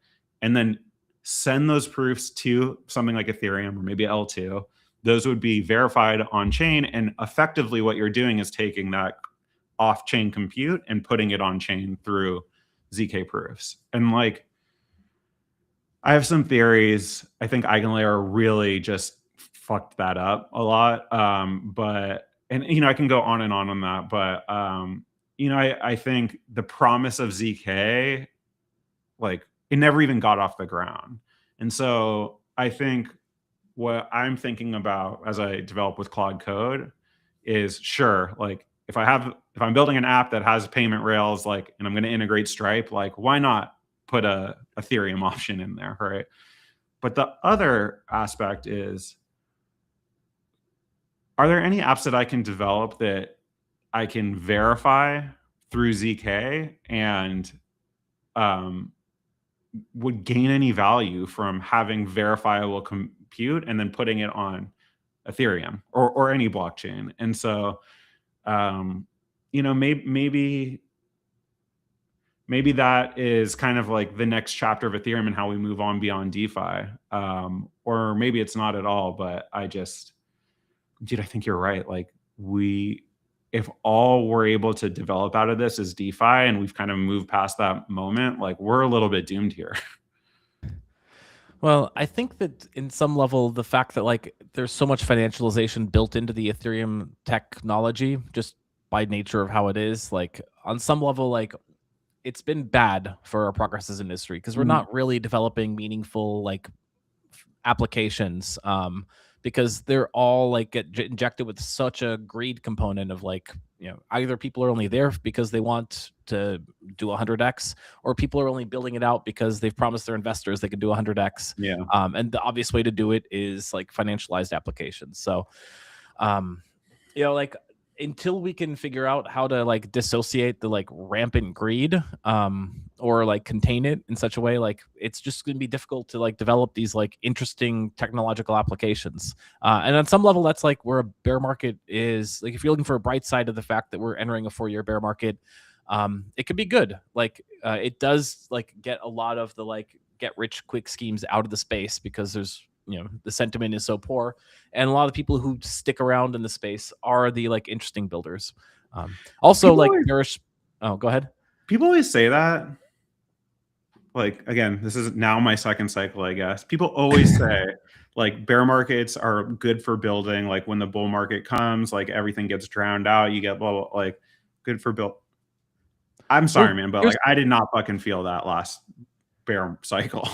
Speaker 4: and then send those proofs to something like Ethereum or maybe L2. Those would be verified on chain, and effectively what you're doing is taking that off-chain compute and putting it on chain through ZK proofs. And like, I have some theories. I think EigenLayer really just fucked that up a lot. But I can go on and on that. But I think the promise of ZK, like, it never even got off the ground. And so I think what I'm thinking about as I develop with Claude Code is, sure, like, if I'm building an app that has payment rails, like, and I'm going to integrate Stripe, like, why not put a Ethereum option in there, right? But the other aspect is, are there any apps that I can develop that I can verify through ZK and would gain any value from having verifiable compute and then putting it on Ethereum or any blockchain? And so, maybe that is kind of like the next chapter of Ethereum and how we move on beyond DeFi. Or maybe it's not at all, but I think you're right. Like, if all we're able to develop out of this is DeFi and we've kind of moved past that moment, like, we're a little bit doomed here.
Speaker 3: Well, I think that in some level, the fact that like there's so much financialization built into the Ethereum technology, just by nature of how it is, like, on some level, like, it's been bad for our progress as an industry because we're not really developing meaningful like applications, because they're all like get injected with such a greed component of like, either people are only there because they want to do 100x, or people are only building it out because they've promised their investors they can do 100x.
Speaker 4: Yeah.
Speaker 3: And the obvious way to do it is like financialized applications. So, like, until we can figure out how to like dissociate the like rampant greed, or like contain it in such a way, like, it's just going to be difficult to like develop these like interesting technological applications. And on some level, that's like where a bear market is. Like, if you're looking for a bright side of the fact that we're entering a 4-year bear market, it could be good. Like, it does like get a lot of the like get rich quick schemes out of the space because there's, the sentiment is so poor, and a lot of the people who stick around in the space are the like interesting builders. Also, people like go ahead.
Speaker 4: People always say that. Like, again, this is now my second cycle, I guess. People always say like bear markets are good for building. Like, when the bull market comes, like, everything gets drowned out. You get blah, blah, like, good for build. I'm sorry, man, but like, I did not fucking feel that last bear cycle.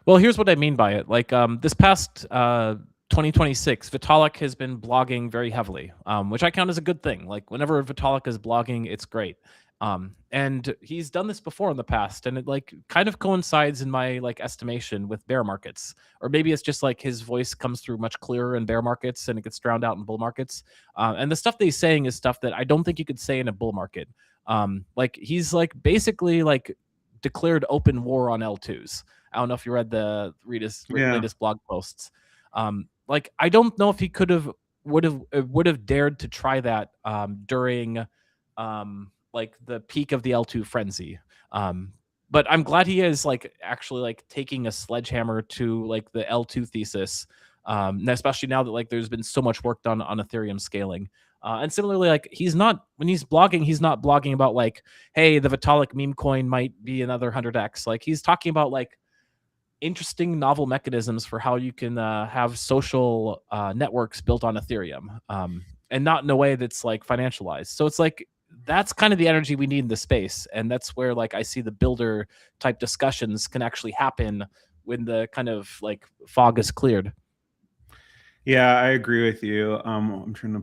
Speaker 3: Well, here's what I mean by it. Like, this past 2026, Vitalik has been blogging very heavily, which I count as a good thing. Like, whenever Vitalik is blogging, it's great. And he's done this before in the past, and it like kind of coincides in my like estimation with bear markets, or maybe it's just like his voice comes through much clearer in bear markets and it gets drowned out in bull markets. And the stuff that he's saying is stuff that I don't think you could say in a bull market. Like, he's like basically like declared open war on L2s. I don't know if you read his latest blog posts. Like, I don't know if he would have dared to try that during like the peak of the L2 frenzy. But I'm glad he is like actually like taking a sledgehammer to like the L2 thesis, especially now that like there's been so much work done on Ethereum scaling. And similarly, like, when he's not blogging about like, hey, the Vitalik meme coin might be another 100x. Like, he's talking about like interesting novel mechanisms for how you can have social networks built on Ethereum, and not in a way that's like financialized. So it's like, that's kind of the energy we need in the space. And that's where like I see the builder type discussions can actually happen when the kind of like fog is cleared.
Speaker 4: Yeah, I agree with you. I'm trying to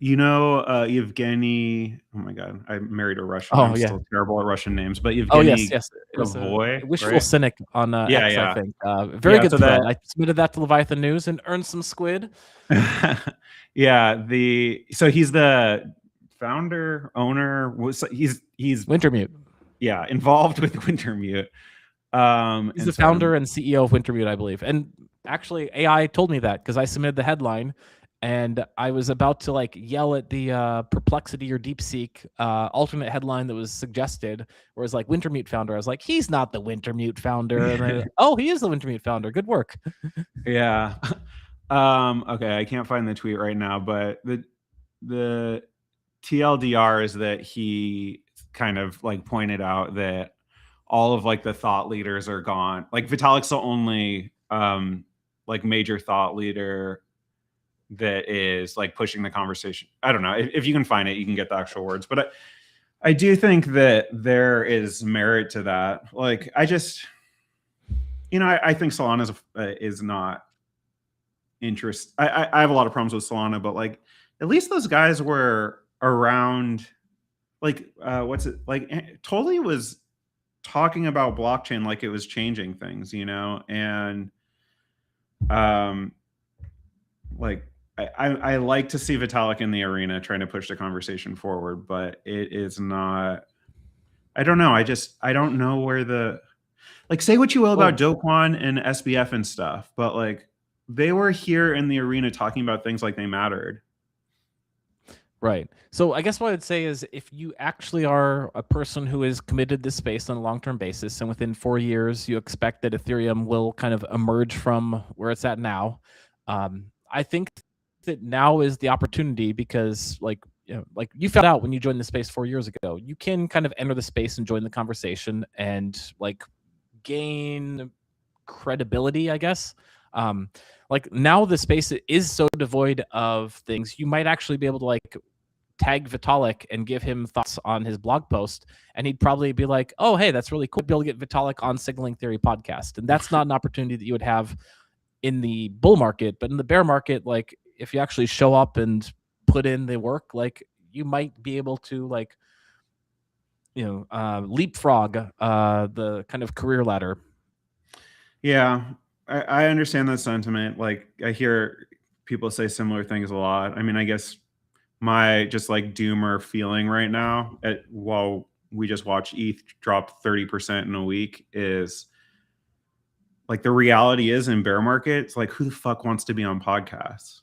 Speaker 4: Yevgeny, oh my God, I married a Russian. I'm still terrible at Russian names, but Yevgeny
Speaker 3: Gavoy, Wishful Cynic on X,
Speaker 4: yeah.
Speaker 3: I think. Very good thread. I submitted that to Leviathan News and earned some squid.
Speaker 4: Yeah, so he's the founder, owner, he's
Speaker 3: Wintermute.
Speaker 4: Yeah, involved with Wintermute.
Speaker 3: He's the founder and CEO of Wintermute, I believe. And actually, AI told me that because I submitted the headline, and I was about to like yell at the Perplexity or DeepSeek alternate headline that was suggested, where it's like Wintermute founder. I was like, he's not the Wintermute founder, and oh, he is the Wintermute founder. Good work.
Speaker 4: Yeah. Okay, I can't find the tweet right now, but the TLDR is that he kind of like pointed out that all of like the thought leaders are gone. Like Vitalik's the only like major thought leader that is like pushing the conversation. I don't know if you can find it, you can get the actual words, but I do think that there is merit to that. Like I just, I think Solana is not interest. I have a lot of problems with Solana, but like at least those guys were around. Like what's it like? Totally was talking about blockchain like it was changing things, and like I like to see Vitalik in the arena trying to push the conversation forward, but it is not. I don't know. I don't know where the like say what you will about Do Kwon and SBF and stuff, but like they were here in the arena talking about things like they mattered.
Speaker 3: Right. So I guess what I'd say is if you actually are a person who is committed to this space on a long-term basis, and within 4 years you expect that Ethereum will kind of emerge from where it's at now, I think that now is the opportunity because like you found out when you joined the space 4 years ago, you can kind of enter the space and join the conversation and like gain credibility, I guess. Like now the space is so devoid of things, you might actually be able to like tag Vitalik and give him thoughts on his blog post, and he'd probably be like, oh, hey, that's really cool. Be able to get Vitalik on Signaling Theory podcast. And that's not an opportunity that you would have in the bull market, but in the bear market, like if you actually show up and put in the work, like you might be able to like, leapfrog the kind of career ladder.
Speaker 4: Yeah, I understand that sentiment. Like I hear people say similar things a lot. I mean, I guess my just like doomer feeling right now while we just watched ETH drop 30% in a week is like the reality is in bear market, it's like who the fuck wants to be on podcasts?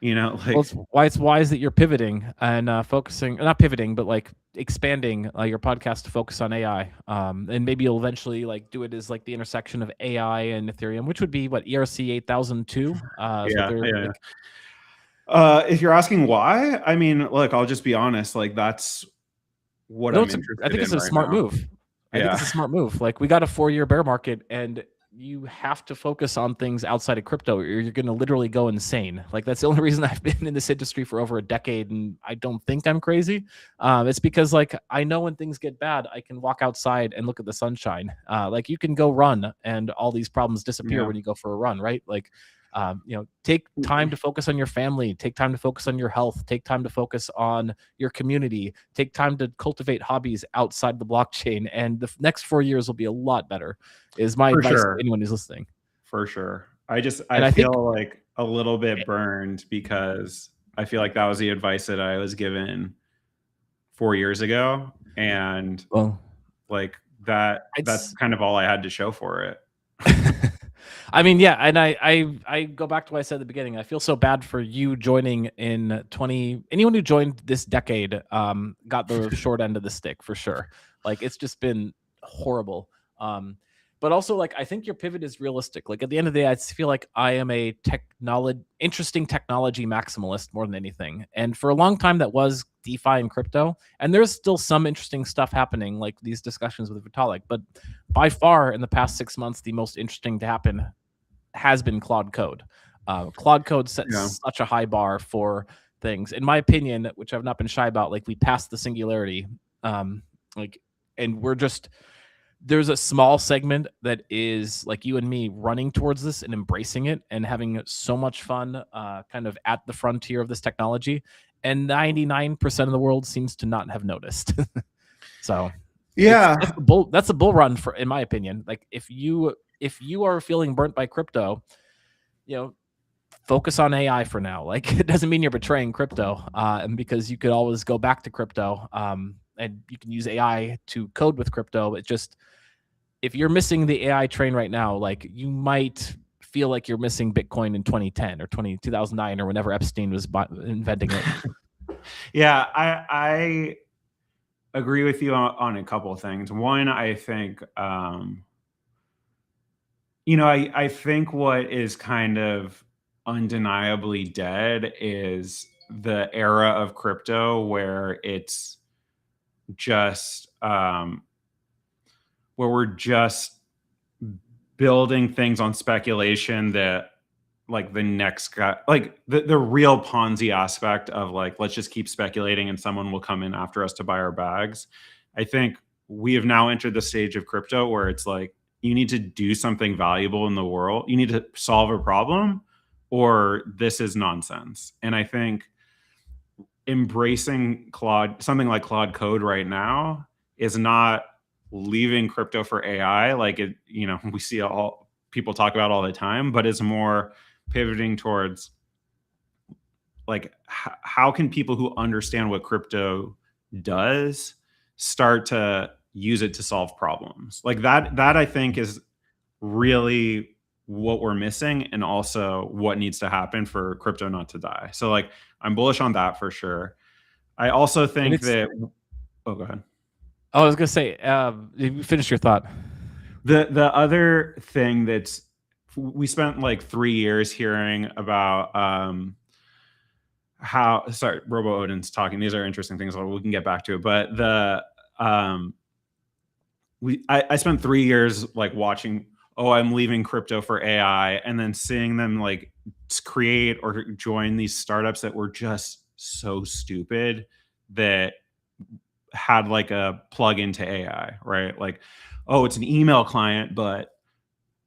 Speaker 4: Like
Speaker 3: well, it's wise that you're pivoting and focusing, not pivoting, but like expanding your podcast to focus on AI. And maybe you'll eventually like do it as like the intersection of AI and Ethereum, which would be what ERC 8002.
Speaker 4: Yeah. If you're asking why, I mean, look, I'll just be honest. Like that's what I'm interested in.
Speaker 3: I think it's a smart move. I think it's a smart move. Like we got a 4-year bear market, and you have to focus on things outside of crypto, or you're going to literally go insane. Like that's the only reason I've been in this industry for over a decade, and I don't think I'm crazy. It's because like I know when things get bad, I can walk outside and look at the sunshine. Like you can go run, and all these problems disappear when you go for a run, right? Like. Take time to focus on your family, take time to focus on your health, take time to focus on your community, take time to cultivate hobbies outside the blockchain. And the next 4 years will be a lot better is my advice to anyone who's listening.
Speaker 4: For sure. I feel like a little bit burned because I feel like that was the advice that I was given 4 years ago. And like that's kind of all I had to show for it.
Speaker 3: I mean, yeah, and I go back to what I said at the beginning. I feel so bad for you joining in anyone who joined this decade got the short end of the stick for sure. Like it's just been horrible. But also like I think your pivot is realistic. Like at the end of the day, I feel like I am a interesting technology maximalist more than anything. And for a long time that was DeFi and crypto. And there's still some interesting stuff happening, like these discussions with Vitalik. But by far in the past 6 months, the most interesting to happen has been Claude Code. Claude Code sets such a high bar for things, in my opinion, which I've not been shy about. Like we passed the singularity, and there's a small segment that is like you and me running towards this and embracing it and having so much fun, kind of at the frontier of this technology. And 99% of the world seems to not have noticed. So
Speaker 4: yeah,
Speaker 3: that's a bull run in my opinion. Like if you are feeling burnt by crypto, focus on AI for now. Like it doesn't mean you're betraying crypto, and because you could always go back to crypto, and you can use AI to code with crypto. It just, if you're missing the AI train right now, like you might feel like you're missing Bitcoin in 2010 or 2009 or whenever Epstein was inventing it.
Speaker 4: Yeah, I agree with you on a couple of things. One, I think, I think what is kind of undeniably dead is the era of crypto where it's just where we're just building things on speculation that like the next guy, like the real Ponzi aspect of like, let's just keep speculating and someone will come in after us to buy our bags. I think we have now entered the stage of crypto where it's like, you need to do something valuable in the world. You need to solve a problem or this is nonsense. And I think embracing something like Claude Code right now is not leaving crypto for AI. Like it, we see all people talk about all the time, but it's more pivoting towards like, how can people who understand what crypto does start to use it to solve problems? Like that I think is really what we're missing, and also what needs to happen for crypto not to die. So like, I'm bullish on that for sure. I also think that, go ahead.
Speaker 3: I was gonna say, finish your thought.
Speaker 4: The other thing we spent like 3 years hearing about Robo Odin's talking. These are interesting things. We can get back to it, but I spent 3 years like watching, I'm leaving crypto for AI, and then seeing them like create or join these startups that were just so stupid that had like a plug into AI, right? Like, it's an email client, but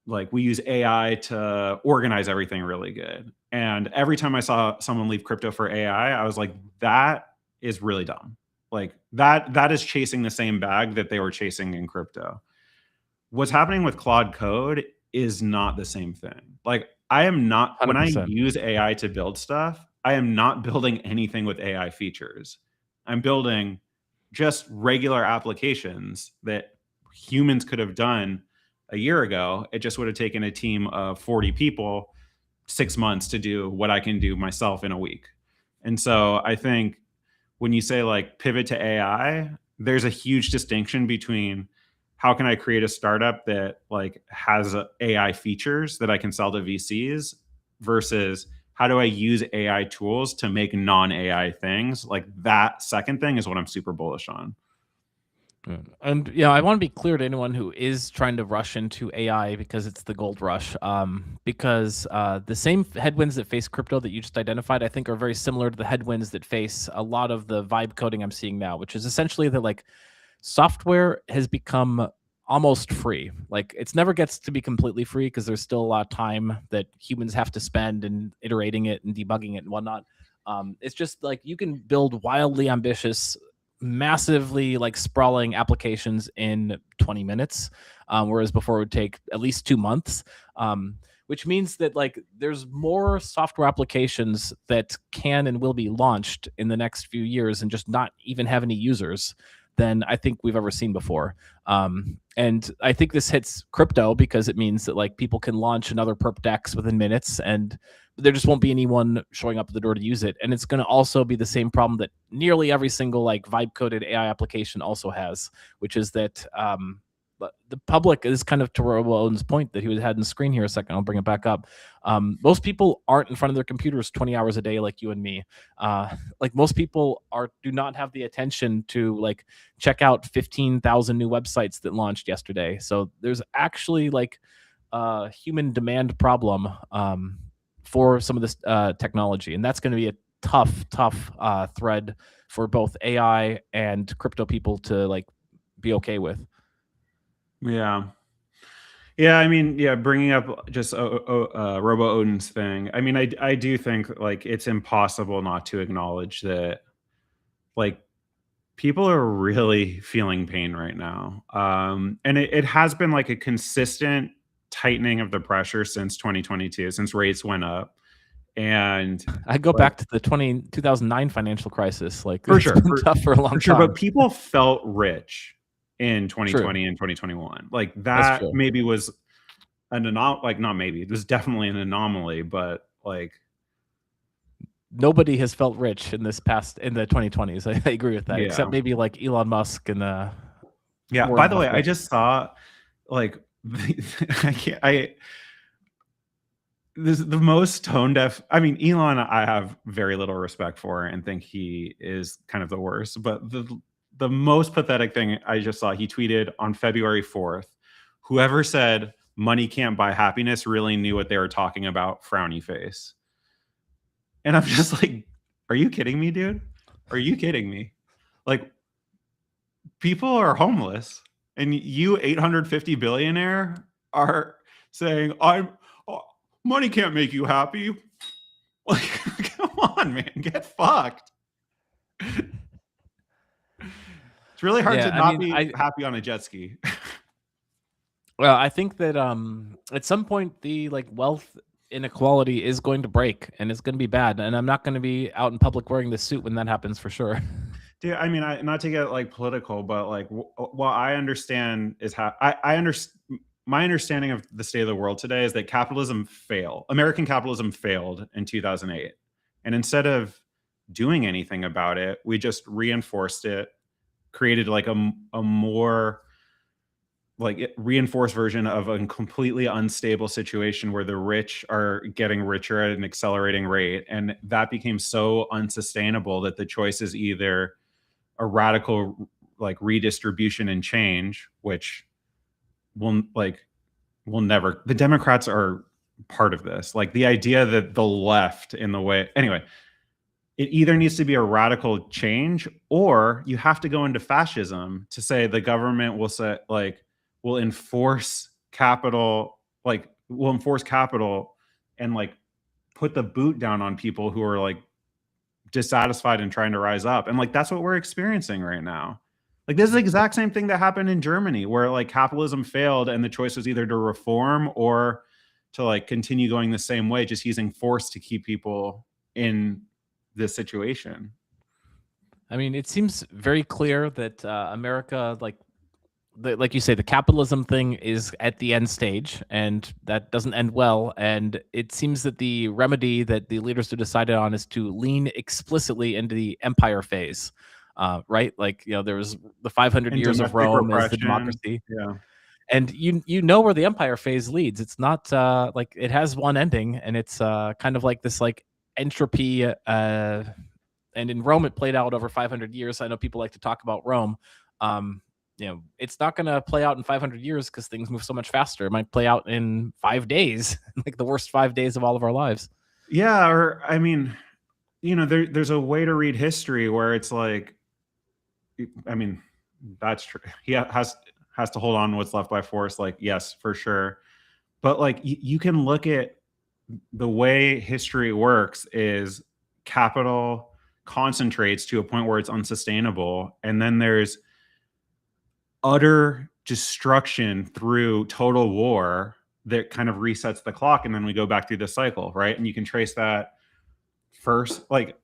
Speaker 4: like we use AI to organize everything really good. And every time I saw someone leave crypto for AI, I was like, that is really dumb. Like that is chasing the same bag that they were chasing in crypto. What's happening with Claude Code is not the same thing. Like I am not, 100%. When I use AI to build stuff, I am not building anything with AI features. I'm building just regular applications that humans could have done a year ago. It just would have taken a team of 40 people 6 months to do what I can do myself in a week. And so I think when you say like pivot to AI, there's a huge distinction between how can I create a startup that like has AI features that I can sell to VCs versus how do I use AI tools to make non-AI things? Like that second thing is what I'm super bullish on.
Speaker 3: And I want to be clear to anyone who is trying to rush into AI because it's the gold rush. Because the same headwinds that face crypto that you just identified, I think, are very similar to the headwinds that face a lot of the vibe coding I'm seeing now, which is essentially that like software has become almost free. Like it's never gets to be completely free because there's still a lot of time that humans have to spend in iterating it and debugging it and whatnot. It's just like you can build wildly ambitious, massively like sprawling applications in 20 minutes, whereas before it would take at least 2 months, which means that like there's more software applications that can and will be launched in the next few years and just not even have any users than I think we've ever seen before. And I think this hits crypto because it means that like people can launch another perp DEX within minutes and there just won't be anyone showing up at the door to use it. And it's going to also be the same problem that nearly every single like vibe coded AI application also has, which is that the public is kind of to Robo Odin's point that he had in the screen here a second. I'll bring it back up. Most people aren't in front of their computers 20 hours a day like you and me. Like most people do not have the attention to like check out 15,000 new websites that launched yesterday. So there's actually like a human demand problem for some of this technology. And that's going to be a tough thread for both AI and crypto people to like be okay with.
Speaker 4: Yeah. I mean, bringing up just Robo Odin's thing. I mean, I do think like it's impossible not to acknowledge that like people are really feeling pain right now. And it has been like a consistent tightening of the pressure since 2022, since rates went up. And
Speaker 3: I go back to the 2009 financial crisis. Like
Speaker 4: for sure,
Speaker 3: tough for a long time.
Speaker 4: But people felt rich in 2020 and 2021. Like that maybe was like not maybe, it was definitely an anomaly, but like
Speaker 3: nobody has felt rich in the 2020s. I agree with that, except maybe like Elon Musk and
Speaker 4: yeah.
Speaker 3: Warren
Speaker 4: By the way, I
Speaker 3: Buffett.
Speaker 4: just saw like this is the most tone deaf. I mean, Elon, I have very little respect for and think he is kind of the worst. But the most pathetic thing I just saw, he tweeted on February 4th, whoever said money can't buy happiness really knew what they were talking about, frowny face. And I'm just like, are you kidding me, dude? Are you kidding me? Like, people are homeless, and you 850 billionaire are saying, money can't make you happy. Like, come on, man, get fucked. It's really hard to not be happy on a jet ski.
Speaker 3: Well, I think that at some point the like wealth inequality is going to break, and it's going to be bad. And I'm not going to be out in public wearing this suit when that happens, for sure.
Speaker 4: Dude, I mean, not to get like political, but like what I understand is how I understand. My understanding of the state of the world today is that American capitalism failed in 2008. And instead of doing anything about it, we just reinforced it, created like a more like reinforced version of a completely unstable situation where the rich are getting richer at an accelerating rate. And that became so unsustainable that the choice is either a radical like redistribution and change, which will never, the Democrats are part of this. Like the idea that the left in the way, anyway, it either needs to be a radical change, or you have to go into fascism to say the government will enforce capital, and like put the boot down on people who are like dissatisfied and trying to rise up. And like, that's what we're experiencing right now. Like, this is the exact same thing that happened in Germany, where like capitalism failed and the choice was either to reform or to like continue going the same way, just using force to keep people in this situation.
Speaker 3: I mean, it seems very clear that America, like you say, the capitalism thing is at the end stage, and that doesn't end well. And it seems that the remedy that the leaders have decided on is to lean explicitly into the empire phase. Right? Like, there was the 500 years of Rome as the democracy.
Speaker 4: Yeah.
Speaker 3: And you know where the empire phase leads. It's not like it has one ending, and it's kind of like this like entropy. And in Rome, it played out over 500 years. I know people like to talk about Rome. It's not going to play out in 500 years because things move so much faster. It might play out in 5 days, like the worst 5 days of all of our lives.
Speaker 4: Yeah. Or, I mean, there's a way to read history where it's like, I mean, that's true. He has to hold on to what's left by force. Like, yes, for sure. But like, you can look at the way history works is capital concentrates to a point where it's unsustainable. And then there's utter destruction through total war that kind of resets the clock. And then we go back through the cycle, right? And you can trace that first, like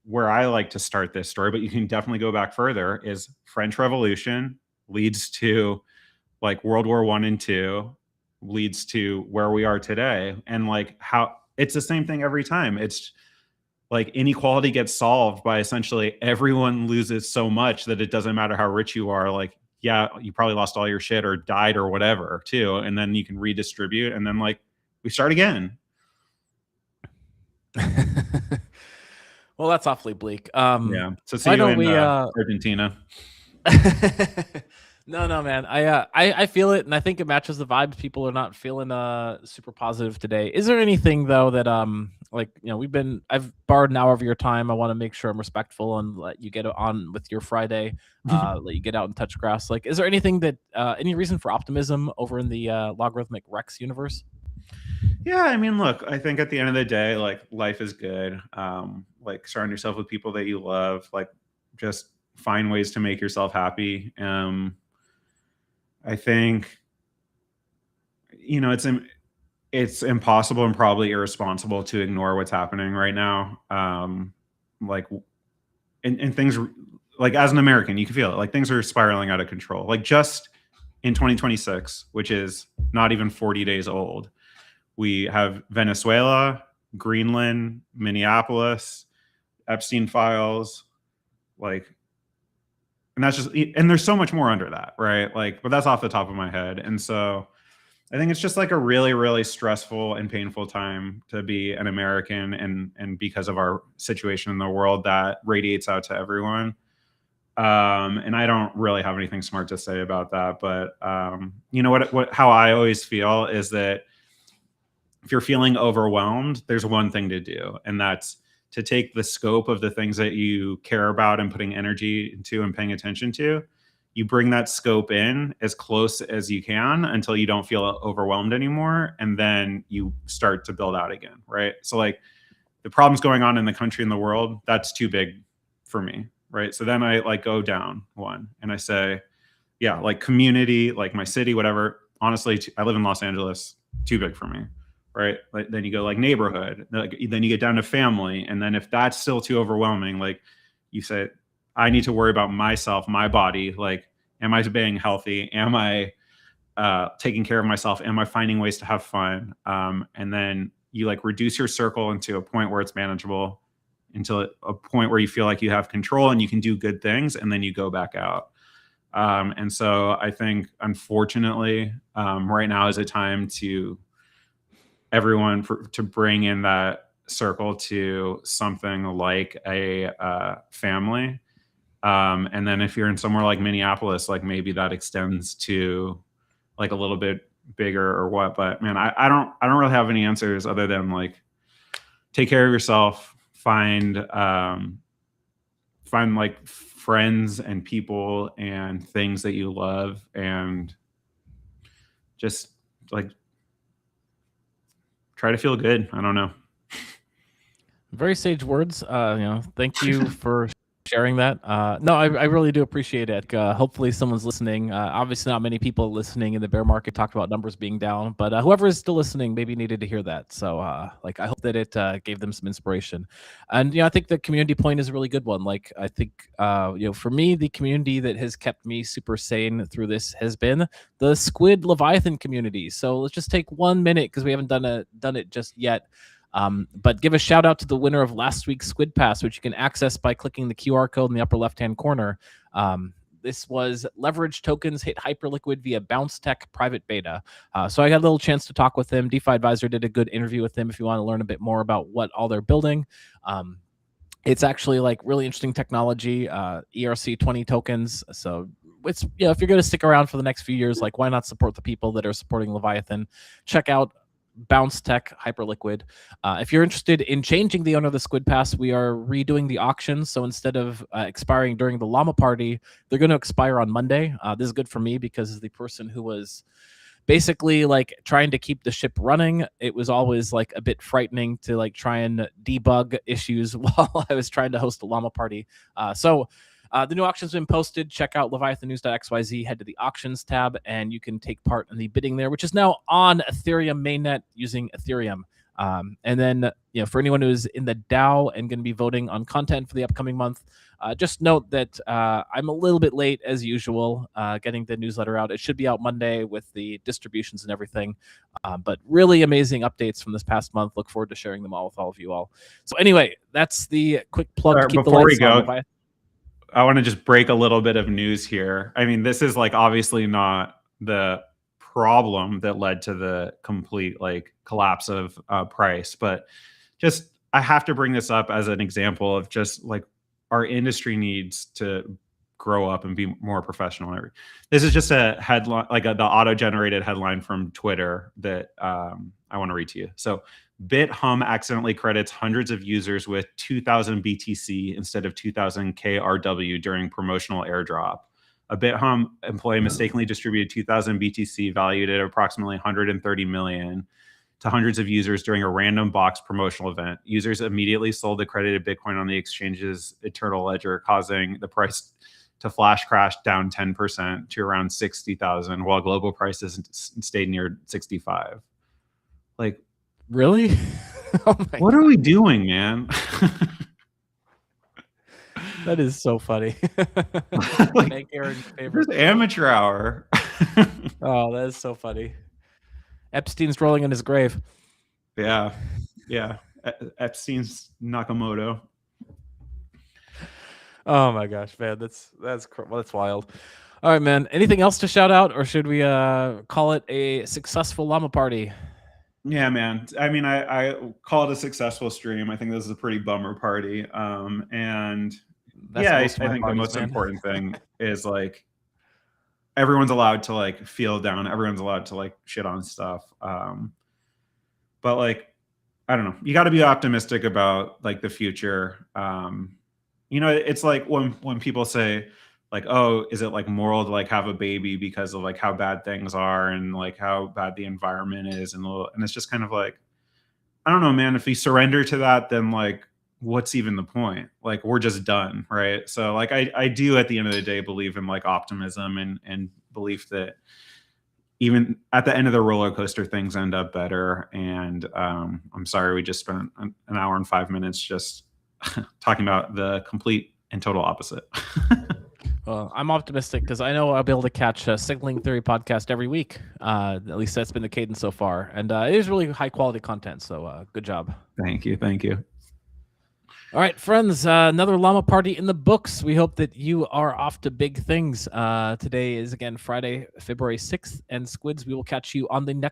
Speaker 4: where I like to start this story, but you can definitely go back further, is French Revolution leads to like World War I and II, leads to where we are today. And like how it's the same thing every time. It's like inequality gets solved by essentially everyone loses so much that it doesn't matter how rich you are. Like, yeah, you probably lost all your shit or died or whatever too. And then you can redistribute, and then like we start again.
Speaker 3: Well, that's awfully bleak.
Speaker 4: Yeah. So see you in Argentina.
Speaker 3: No, man. I feel it, and I think it matches the vibes. People are not feeling super positive today. Is there anything though that I've borrowed an hour of your time. I want to make sure I'm respectful and let you get on with your Friday. Let you get out and touch grass. Like, is there anything that any reason for optimism over in the Logarithmic Rex universe?
Speaker 4: Yeah, I mean, look, I think at the end of the day, like, life is good. Like, surround yourself with people that you love. Like, just find ways to make yourself happy. I think, it's impossible and probably irresponsible to ignore what's happening right now. And things, like, as an American, you can feel it. Like, things are spiraling out of control. Like, just in 2026, which is not even 40 days old, we have Venezuela, Greenland, Minneapolis, Epstein files, like, and that's just, and there's so much more under that, right? Like, but that's off the top of my head. And so I think it's just like a really, really stressful and painful time to be an American, and because of our situation in the world, that radiates out to everyone. And I don't really have anything smart to say about that, but you know what how I always feel is that if you're feeling overwhelmed, there's one thing to do, and that's to take the scope of the things that you care about and putting energy into and paying attention to. You bring that scope in as close as you can until you don't feel overwhelmed anymore, and then you start to build out again, right? So like the problems going on in the country and the world, that's too big for me, right? So then I like go down one and I say, yeah, like community, like my city, whatever. Honestly, I live in Los Angeles, too big for me, right? Like then you go like neighborhood, then you get down to family, and then if that's still too overwhelming, like you say, I need to worry about myself, my body. Like, am I being healthy? Am I taking care of myself? Am I finding ways to have fun? And then you like reduce your circle into a point where it's manageable, until a point where you feel like you have control and you can do good things, and then you go back out. And so I think, unfortunately, right now is a time to everyone to bring in that circle to something like a family. And then if you're in somewhere like Minneapolis, like maybe that extends to like a little bit bigger or what. But man, I don't really have any answers other than like take care of yourself, find like friends and people and things that you love, and just like try to feel good. I don't know.
Speaker 3: Very sage words. Thank you for sharing that. No, I really do appreciate it. Hopefully someone's listening. Obviously not many people listening in the bear market talked about numbers being down, but whoever is still listening maybe needed to hear that. So I hope that it gave them some inspiration. And I think the community point is a really good one. Like I think for me, the community that has kept me super sane through this has been the Squid Leviathan community. So let's just take 1 minute, because we haven't done it just yet. But give a shout out to the winner of last week's Squid Pass, which you can access by clicking the QR code in the upper left-hand corner. This was leverage tokens hit Hyperliquid via Bounce Tech private beta. So I got a little chance to talk with him. DeFi Advisor did a good interview with him if you want to learn a bit more about what all they're building. It's actually like really interesting technology, ERC20 tokens. So it's, if you're going to stick around for the next few years, like why not support the people that are supporting Leviathan? Check out Bounce Tech Hyperliquid. If you're interested in changing the owner of the Squid Pass, we are redoing the auctions. So instead of expiring during the Llama Party, they're going to expire on Monday. This is good for me because as the person who was basically like trying to keep the ship running, it was always like a bit frightening to like try and debug issues while I was trying to host a Llama Party. The new auction's been posted. Check out leviathannews.xyz, head to the auctions tab, and you can take part in the bidding there, which is now on Ethereum mainnet using Ethereum. And then, for anyone who's in the DAO and going to be voting on content for the upcoming month, just note that I'm a little bit late as usual getting the newsletter out. It should be out Monday with the distributions and everything. But really amazing updates from this past month. Look forward to sharing them all with all of you all. So anyway, that's the quick plug to keep the lights on.
Speaker 4: I want to just break a little bit of news here. I mean, this is like obviously not the problem that led to the complete like collapse of price, but just I have to bring this up as an example of just like our industry needs to grow up and be more professional. This is just a headline, like the auto-generated headline from Twitter that I want to read to you. So BitHum accidentally credits hundreds of users with 2,000 BTC instead of 2,000 KRW during promotional airdrop. A BitHum employee mistakenly distributed 2,000 BTC valued at approximately 130 million to hundreds of users during a random box promotional event. Users immediately sold the credited Bitcoin on the exchange's Eternal Ledger, causing the price to flash crash down 10% to around 60,000, while global prices stayed near 65. Like,
Speaker 3: really?
Speaker 4: What are we doing, man?
Speaker 3: That is so funny.
Speaker 4: Like, this amateur hour.
Speaker 3: Oh, that is so funny. Epstein's rolling in his grave.
Speaker 4: Yeah. Epstein's Nakamoto.
Speaker 3: Oh my gosh, man, that's wild. All right, man. Anything else to shout out, or should we call it a successful llama party?
Speaker 4: Yeah, man. I mean, I call it a successful stream. I think this is a pretty bummer party. And
Speaker 3: That's
Speaker 4: yeah, I
Speaker 3: most of my
Speaker 4: think the
Speaker 3: parties,
Speaker 4: most
Speaker 3: man.
Speaker 4: important thing is like everyone's allowed to like feel down. Everyone's allowed to like shit on stuff. But like, I don't know. You got to be optimistic about like the future. You know, it's like when people say like, oh, is it like moral to like have a baby because of like how bad things are and like how bad the environment is, and it's just kind of like, I don't know, man. If we surrender to that, then like, what's even the point? Like, we're just done, right? So like, I do at the end of the day believe in like optimism and belief that even at the end of the roller coaster, things end up better. And I'm sorry we just spent an hour and 5 minutes just talking about the complete and total opposite.
Speaker 3: Well, I'm optimistic because I know I'll be able to catch a Signaling Theory podcast every week. At least that's been the cadence so far, and it is really high quality content. So good job.
Speaker 4: Thank you.
Speaker 3: All right, friends, another llama party in the books. We hope that you are off to big things. Today is again Friday, February 6th, and Squids, we will catch you on the next